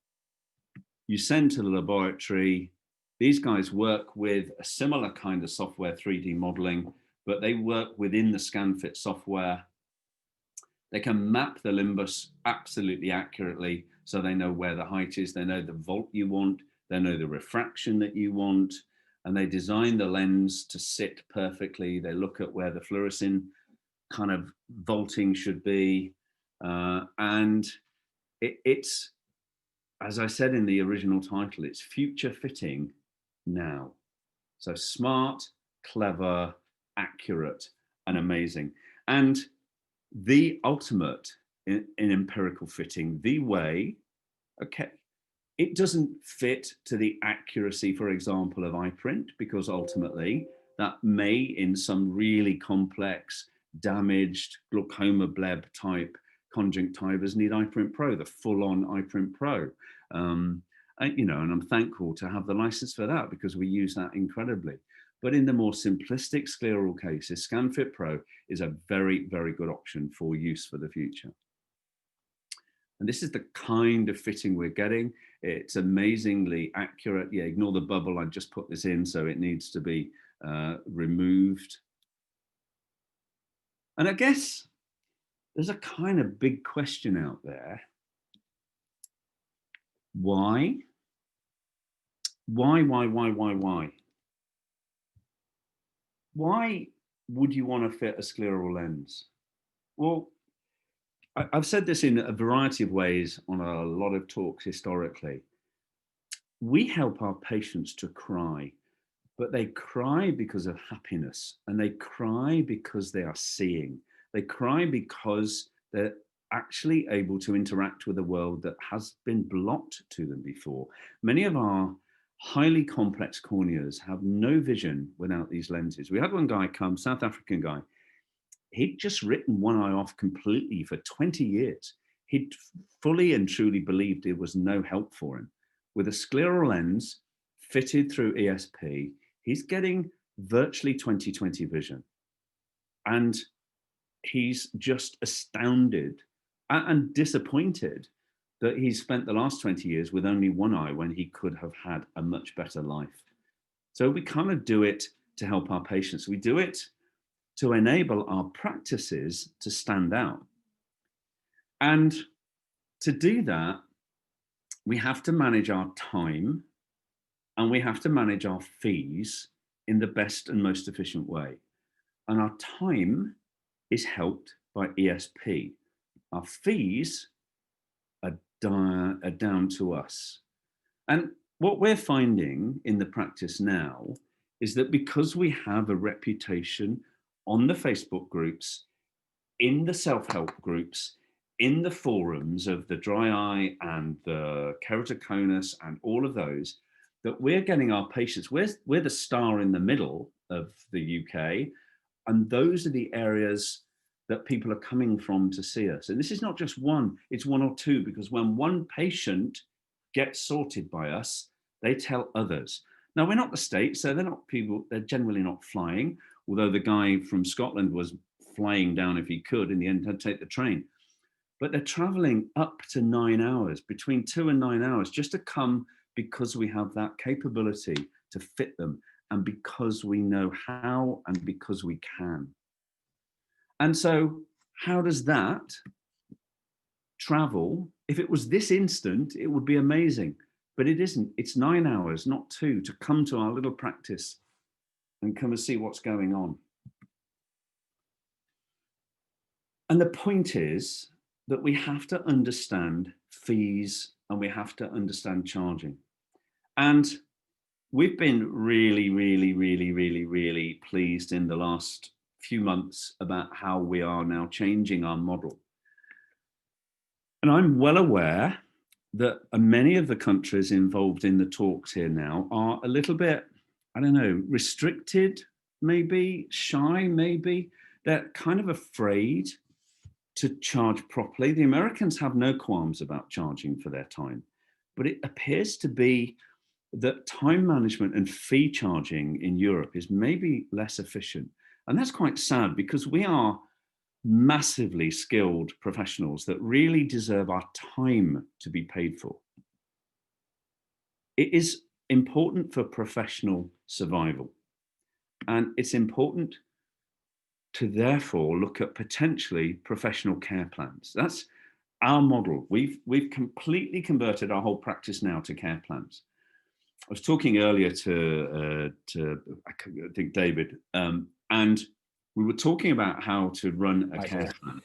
you send to the laboratory. These guys work with a similar kind of software, 3D modeling, but they work within the ScanFit software. They can map the limbus absolutely accurately, so they know where the height is, they know the volt you want, they know the refraction that you want, and they design the lens to sit perfectly. They look at where the fluorescein kind of vaulting should be. And it's, as I said in the original title, it's future fitting now. So smart, clever, accurate, and amazing. And the ultimate in empirical fitting, the way, okay, it doesn't fit to the accuracy, for example, of eye print, because ultimately that may, in some really complex, damaged glaucoma bleb type conjunctivas, need eye print Pro, the full-on eye print Pro. And I'm thankful to have the license for that, because we use that incredibly. But in the more simplistic scleral cases, ScanFit Pro is a very, very good option for use for the future. And this is the kind of fitting we're getting. It's amazingly accurate. Yeah, ignore the bubble. I just put this in, so it needs to be removed. And I guess there's a kind of big question out there. Why? Why? Why would you want to fit a scleral lens? Well, I've said this in a variety of ways on a lot of talks historically. We help our patients to cry, but they cry because of happiness, and they cry because they are seeing. They cry because they're actually able to interact with a world that has been blocked to them before. Many of our highly complex corneas have no vision without these lenses. We had one guy come, South African guy. He'd just written one eye off completely for 20 years. He'd fully and truly believed there was no help for him. With a scleral lens fitted through ESP, he's getting virtually 20/20 vision. And he's just astounded and disappointed that he's spent the last 20 years with only one eye when he could have had a much better life. So we kind of do it to help our patients. We do it to enable our practices to stand out. And to do that, we have to manage our time and we have to manage our fees in the best and most efficient way. And our time is helped by ESP. Our fees are down to us. And what we're finding in the practice now is that because we have a reputation on the Facebook groups, in the self-help groups, in the forums of the dry eye and the keratoconus and all of those, that we're getting our patients, we're the star in the middle of the UK, and those are the areas that people are coming from to see us. And this is not just one, it's one or two, because when one patient gets sorted by us, they tell others. Now, we're not the States, so they're generally not flying, although the guy from Scotland was flying down if he could, in the end had to take the train. But they're traveling up to 9 hours, between 2 and 9 hours, just to come, because we have that capability to fit them, and because we know how, and because we can. And so how does that travel? If it was this instant, it would be amazing, but it isn't. It's 9 hours, not 2, to come to our little practice and come and see what's going on. And the point is that we have to understand fees and we have to understand charging. And we've been really, really, really, really, really pleased in the last few months about how we are now changing our model. And I'm well aware that many of the countries involved in the talks here now are a little bit, I don't know, restricted, maybe, shy, maybe. They're kind of afraid to charge properly. The Americans have no qualms about charging for their time, but it appears to be that time management and fee charging in Europe is maybe less efficient. And that's quite sad, because we are massively skilled professionals that really deserve our time to be paid for. It is important for professional survival. And it's important to therefore look at potentially professional care plans. That's our model. We've completely converted our whole practice now to care plans. I was talking earlier to I think David, and we were talking about how to run a care plan.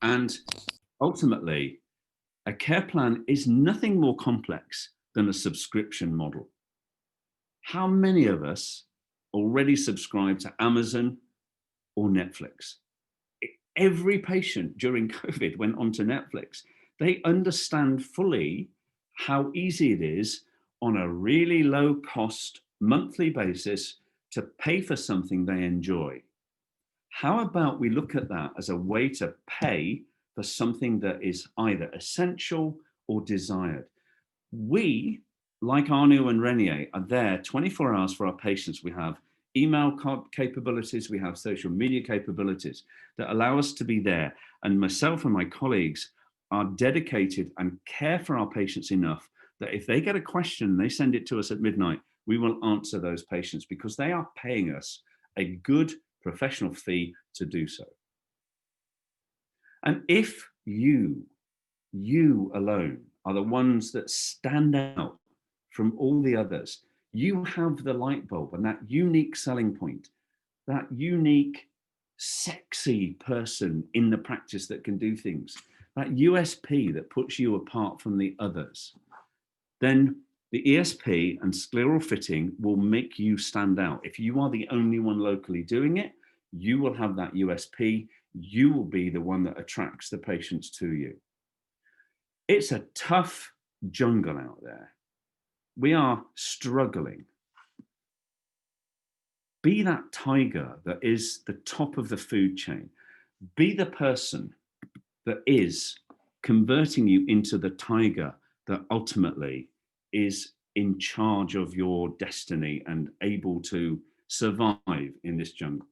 And ultimately, a care plan is nothing more complex than a subscription model. How many of us already subscribe to Amazon or Netflix? Every patient during COVID went onto Netflix. They understand fully how easy it is on a really low cost monthly basis to pay for something they enjoy. How about we look at that as a way to pay for something that is either essential or desired? We, like Anu and Reinier, are there 24 hours for our patients. We have email capabilities, we have social media capabilities that allow us to be there. And myself and my colleagues are dedicated and care for our patients enough that if they get a question, they send it to us at midnight, we will answer those patients, because they are paying us a good professional fee to do so. And if you alone are the ones that stand out from all the others, you have the light bulb and that unique selling point, that unique, sexy person in the practice that can do things, that USP that puts you apart from the others, then the ESP and scleral fitting will make you stand out. If you are the only one locally doing it, you will have that USP. You will be the one that attracts the patients to you. It's a tough jungle out there. We are struggling. Be that tiger that is the top of the food chain. Be the person that is converting you into the tiger that ultimately is in charge of your destiny and able to survive in this jungle.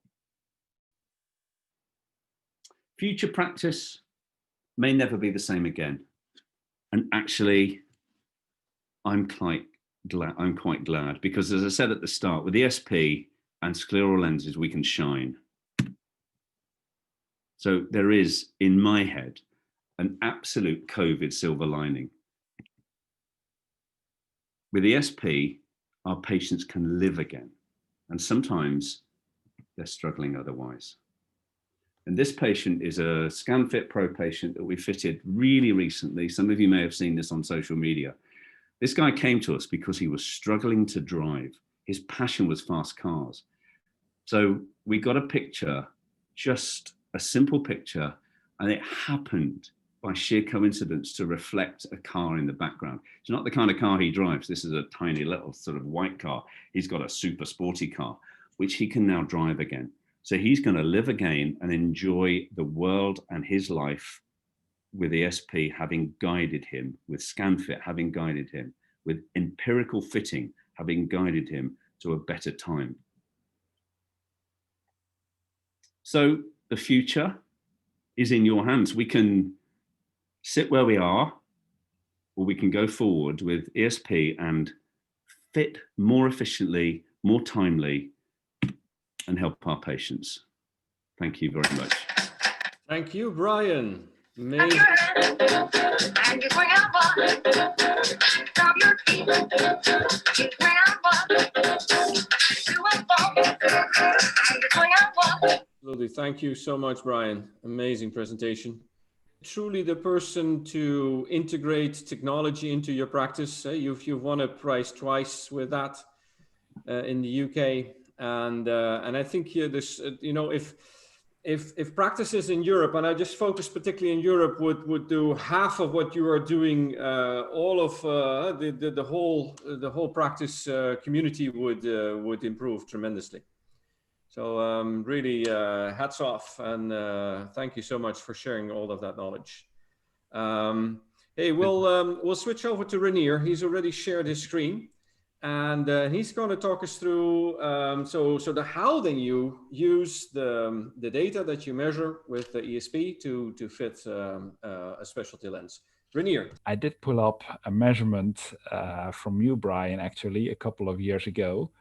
Future practice may never be the same again. And actually, I'm quite glad, because as I said at the start, with ESP and scleral lenses, we can shine. So there is, in my head, an absolute COVID silver lining. With ESP, our patients can live again, and sometimes they're struggling otherwise. And this patient is a ScanFit Pro patient that we fitted really recently. Some of you may have seen this on social media. This guy came to us because he was struggling to drive. His passion was fast cars. So we got a picture, just a simple picture, and it happened by sheer coincidence to reflect a car in the background. It's not the kind of car he drives. This is a tiny little sort of white car. He's got a super sporty car, which he can now drive again. So he's going to live again and enjoy the world and his life with ESP having guided him, with ScanFit having guided him, with empirical fitting having guided him to a better time. So the future is in your hands. We can sit where we are, or we can go forward with ESP and fit more efficiently, more timely, and help our patients. Thank you very much. Thank you, Brian. Amazing. Absolutely. Thank you so much, Brian. Amazing presentation. Truly the person to integrate technology into your practice. You've won a prize twice with that in the UK, and I think this, if practices in Europe, and I just focus particularly in Europe, would do half of what you are doing, all of the whole practice community would improve tremendously. So really hats off, and thank you so much for sharing all of that knowledge. Hey, we'll switch over to Reinier. He's already shared his screen, and he's going to talk us through so the how then you use the data that you measure with the ESP to fit a specialty lens. Reinier. I did pull up a measurement from you, Brian, actually a couple of years ago.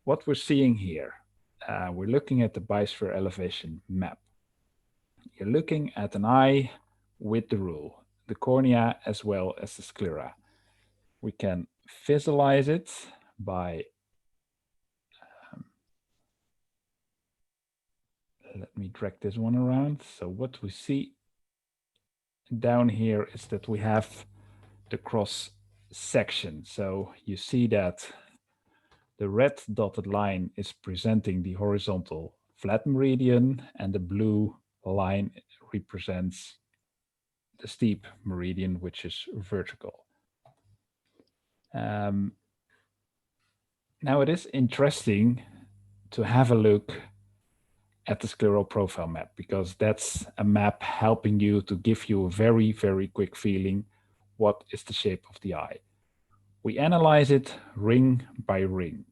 What we're seeing here, we're looking at the bisphere elevation map. You're looking at an eye with the rule, the cornea as well as the sclera. We can visualize it by, let me drag this one around. So what we see down here is that we have the cross section. So you see that the red dotted line is presenting the horizontal flat meridian, and the blue line represents the steep meridian, which is vertical. Now it is interesting to have a look at the scleral profile map, because that's a map helping you to give you a very, very quick feeling what is the shape of the eye. We analyze it ring by ring.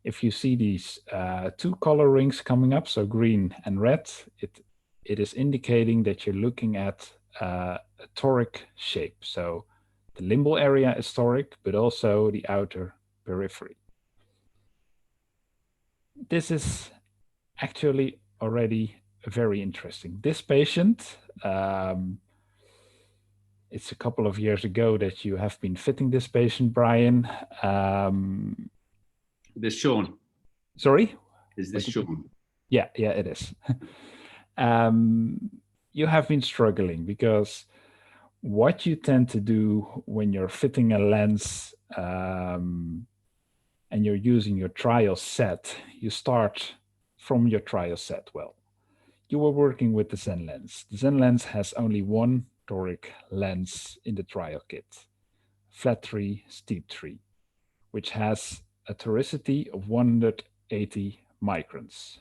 If you see these two color rings coming up, so green and red, it is indicating that you're looking at a toric shape. So the limbal area is toric, but also the outer periphery. This is actually already very interesting. This patient, it's a couple of years ago that you have been fitting this patient, Brian. This Sean. Sorry? Is this Sean? Yeah, it is. You have been struggling because what you tend to do when you're fitting a lens and you're using your trial set, you start from your trial set. Well, you were working with the Zen lens. The Zen lens has only one toric lens in the trial kit, flat 3, steep 3, which has a toricity of 180 microns.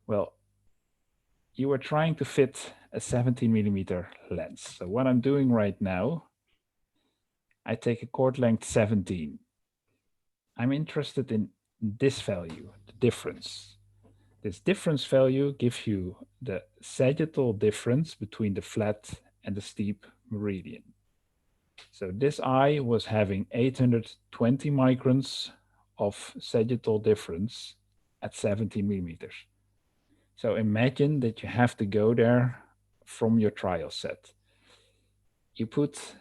Well, you are trying to fit a 17 millimeter lens. So what I'm doing right now, I take a chord length 17. I'm interested in this value, the difference. This difference value gives you the sagittal difference between the flat and the steep meridian. So this eye was having 820 microns of sagittal difference at 17 millimeters. So imagine that you have to go there from your trial set. You put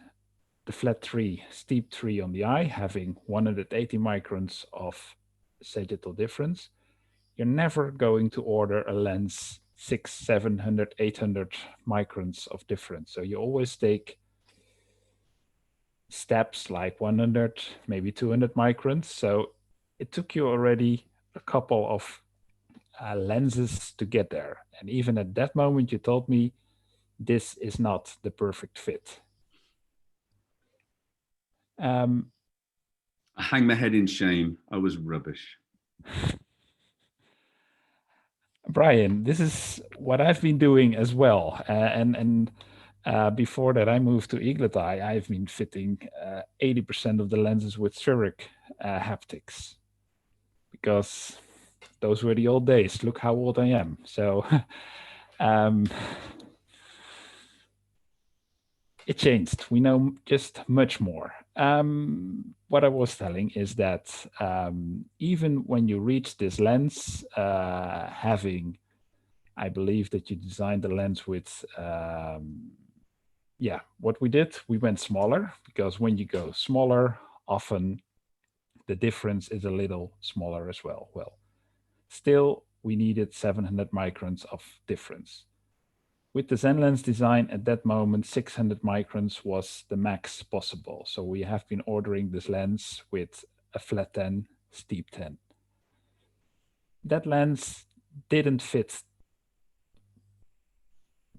the flat tree, steep tree on the eye, having 180 microns of sagittal difference, you're never going to order a lens 600, 700, 800 microns of difference. So you always take steps like 100, maybe 200 microns. So it took you already a couple of lenses to get there. And even at that moment, you told me this is not the perfect fit. I hang my head in shame. I was rubbish. Brian, this is what I've been doing as well. Before that, I moved to Eaglet Eye. I've been fitting 80% of the lenses with spheric haptics, because those were the old days. Look how old I am. So it changed. We know just much more. What I was telling is that even when you reach this lens, having, I believe that you designed the lens with, what we did, we went smaller, because when you go smaller, often the difference is a little smaller as well. Well, still, we needed 700 microns of difference. With the Zen lens design at that moment, 600 microns was the max possible. So we have been ordering this lens with a flat 10, steep 10. That lens didn't fit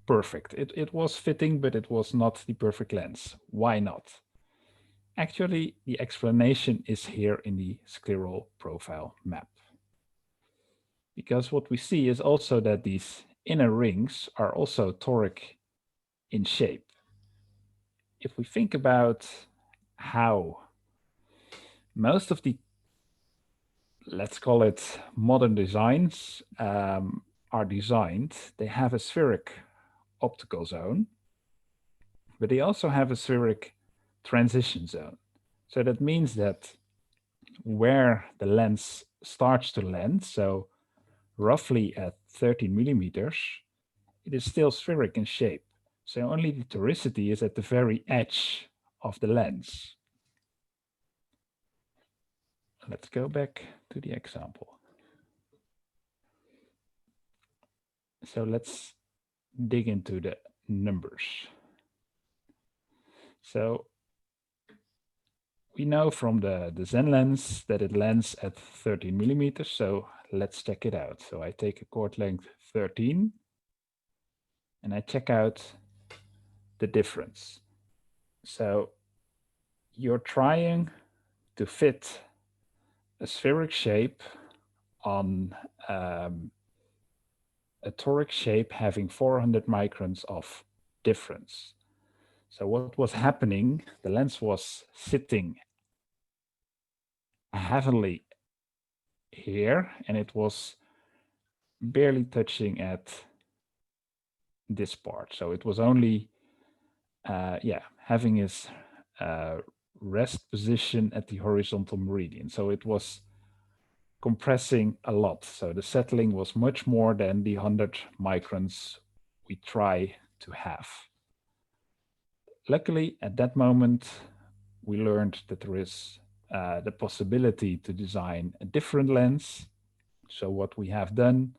perfect. It was fitting, but it was not the perfect lens. Why not? Actually, the explanation is here in the scleral profile map. Because what we see is also that these inner rings are also toric in shape. If we think about how most of the, let's call it, modern designs are designed, they have a spheric optical zone, but they also have a spheric transition zone. So that means that where the lens starts to land, so roughly at 13 millimeters, it is still spheric in shape. So only the toricity is at the very edge of the lens. Let's go back to the example. So let's dig into the numbers. So we know from the Zen lens that it lands at 13 millimeters. So let's check it out. So I take a chord length 13 and I check out the difference. So you're trying to fit a spheric shape on a toric shape having 400 microns of difference. So what was happening, the lens was sitting heavily here, and it was barely touching at this part. So it was only, having its rest position at the horizontal meridian. So it was compressing a lot. So the settling was much more than the 100 microns we try to have. Luckily, at that moment, we learned that there is the possibility to design a different lens. So what we have done,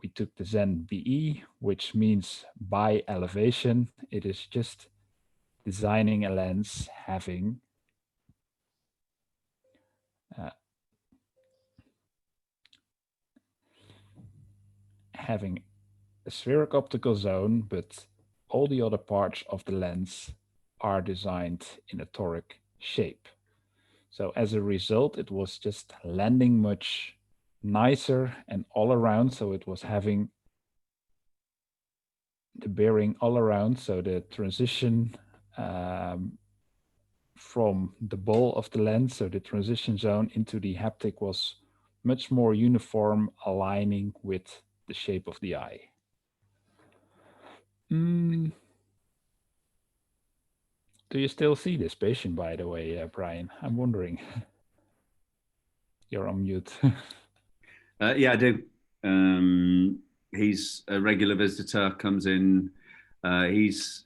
we took the Zen BE, which means by elevation. It is just designing a lens having a spheric optical zone, but all the other parts of the lens are designed in a toric shape. So as a result, it was just landing much nicer and all around. So it was having the bearing all around. So the transition from the ball of the lens, so the transition zone into the haptic, was much more uniform, aligning with the shape of the eye. Do you still see this patient, by the way, Brian? I'm wondering. You're on mute. Yeah, I do. He's a regular visitor, comes in. He's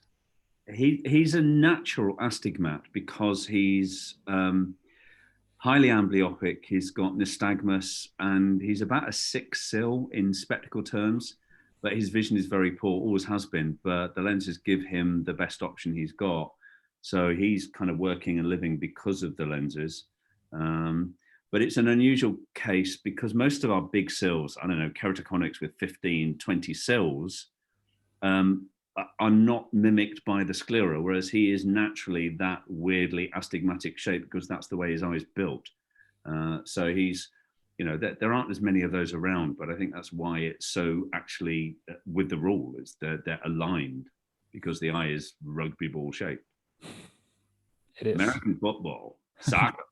He's a natural astigmat because he's highly amblyopic. He's got nystagmus, and he's about a 6 sil in spectacle terms, but his vision is very poor, always has been, but the lenses give him the best option he's got. So he's kind of working and living because of the lenses. But it's an unusual case because most of our big cils, I don't know, keratoconics with 15, 20 cils, are not mimicked by the sclera, whereas he is naturally that weirdly astigmatic shape because that's the way his eye is built. So he's, you know, there aren't as many of those around, but I think that's why it's so actually with the rule is they're aligned because the eye is rugby ball shaped. It is. American football, soccer.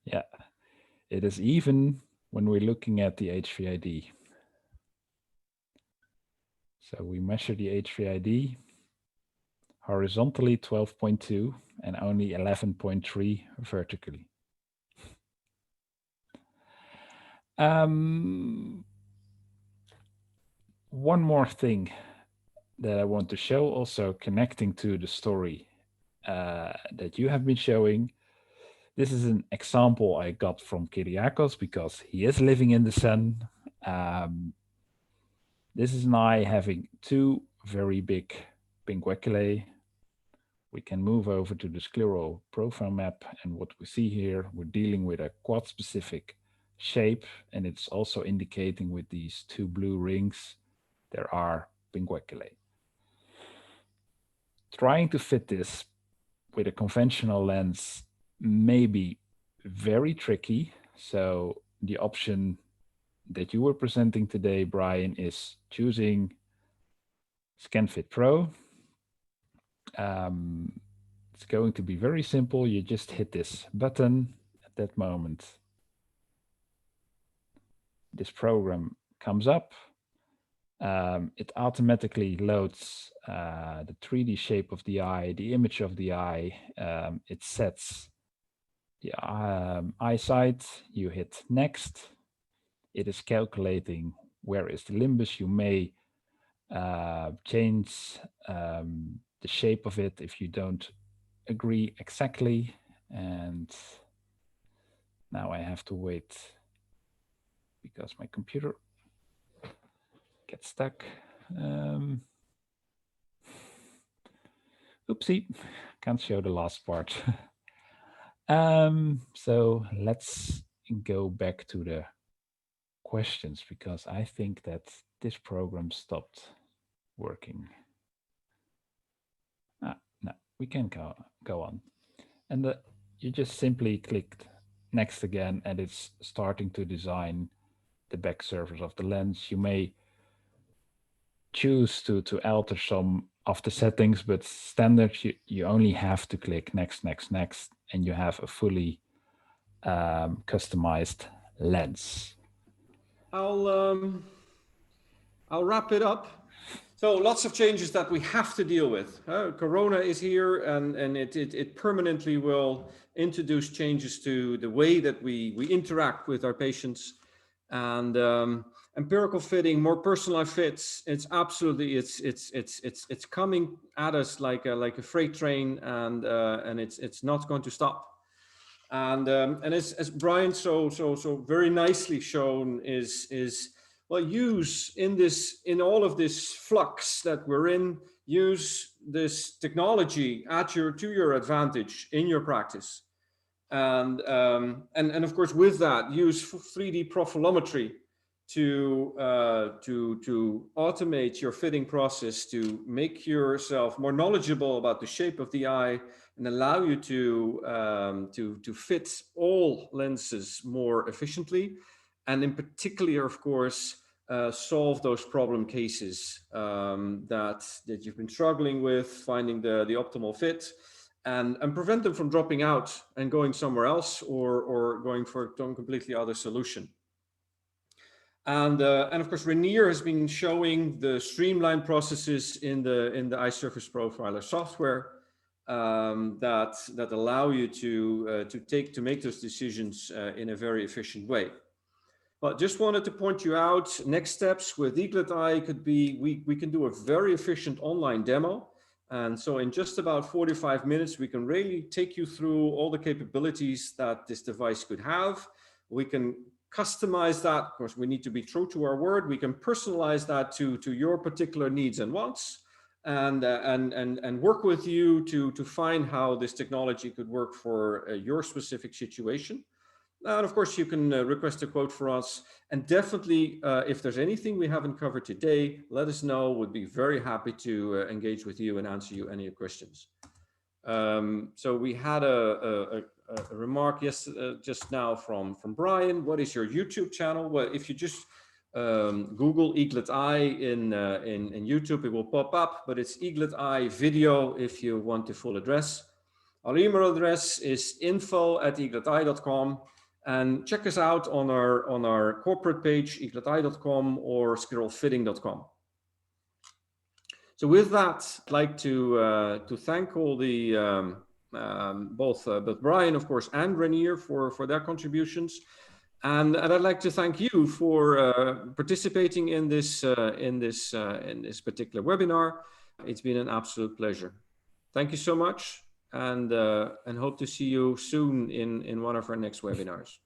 Yeah, it is even when we're looking at the HVID. So we measure the HVID horizontally 12.2 and only 11.3 vertically. One more thing that I want to show, also connecting to the story that you have been showing. This is an example I got from Kyriakos because he is living in the sun. This is an eye having 2 very big pingueculae. We can move over to the scleral profile map, and what we see here, we're dealing with a quad-specific shape, and it's also indicating with these 2 blue rings, there are pingueculae. Trying to fit this with a conventional lens may be very tricky. So the option that you were presenting today, Brian, is choosing ScanFit Pro. It's going to be very simple. You just hit this button at that moment. This program comes up. It automatically loads the 3D shape of the eye, the image of the eye. It sets the eyesight. You hit next. It is calculating where is the limbus. You may change the shape of it if you don't agree exactly. And now I have to wait because my computer gets stuck. Oopsie, can't show the last part. So let's go back to the questions because I think that this program stopped working. No, we can go on. And you just simply clicked next again, and it's starting to design the back surface of the lens. You may choose to alter some of the settings, but standard, you only have to click next, next, next, and you have a fully customized lens. I'll wrap it up. So lots of changes that we have to deal with. Corona is here, and it permanently will introduce changes to the way that we interact with our patients. And empirical fitting, more personalized fits. It's absolutely it's coming at us like a freight train, and it's not going to stop. And as Brian so very nicely shown is well, use in all of this flux that we're in, use this technology to your advantage in your practice. And of course, with that, use 3D profilometry to automate your fitting process, to make yourself more knowledgeable about the shape of the eye, and allow you to fit all lenses more efficiently, and in particular, of course, solve those problem cases that you've been struggling with, finding the optimal fit. And prevent them from dropping out and going somewhere else, or going for a completely other solution. And of course, Reinier has been showing the streamlined processes in the eye surface profiler software that allow you to make those decisions in a very efficient way. But just wanted to point you out, next steps with Eaglet Eye could be we can do a very efficient online demo. And so in just about 45 minutes, we can really take you through all the capabilities that this device could have. We can customize that. Of course, we need to be true to our word. We can personalize that to your particular needs and wants, and work with you to find how this technology could work for your specific situation. And of course, you can request a quote for us. And definitely, if there's anything we haven't covered today, let us know. We'd be very happy to engage with you and answer you any questions. So we had a remark just now from Brian. What is your YouTube channel? Well, if you just Google Eaglet Eye in YouTube, it will pop up, but it's Eaglet Eye video if you want the full address. Our email address is info@eagleteye.com. And check us out on our corporate page, eagleteye.com or scleralfitting.com. So with that, I'd like to thank all the both Brian, of course, and Reinier for their contributions, and I'd like to thank you for participating in this particular webinar. It's been an absolute pleasure. Thank you so much. And hope to see you soon in one of our next webinars.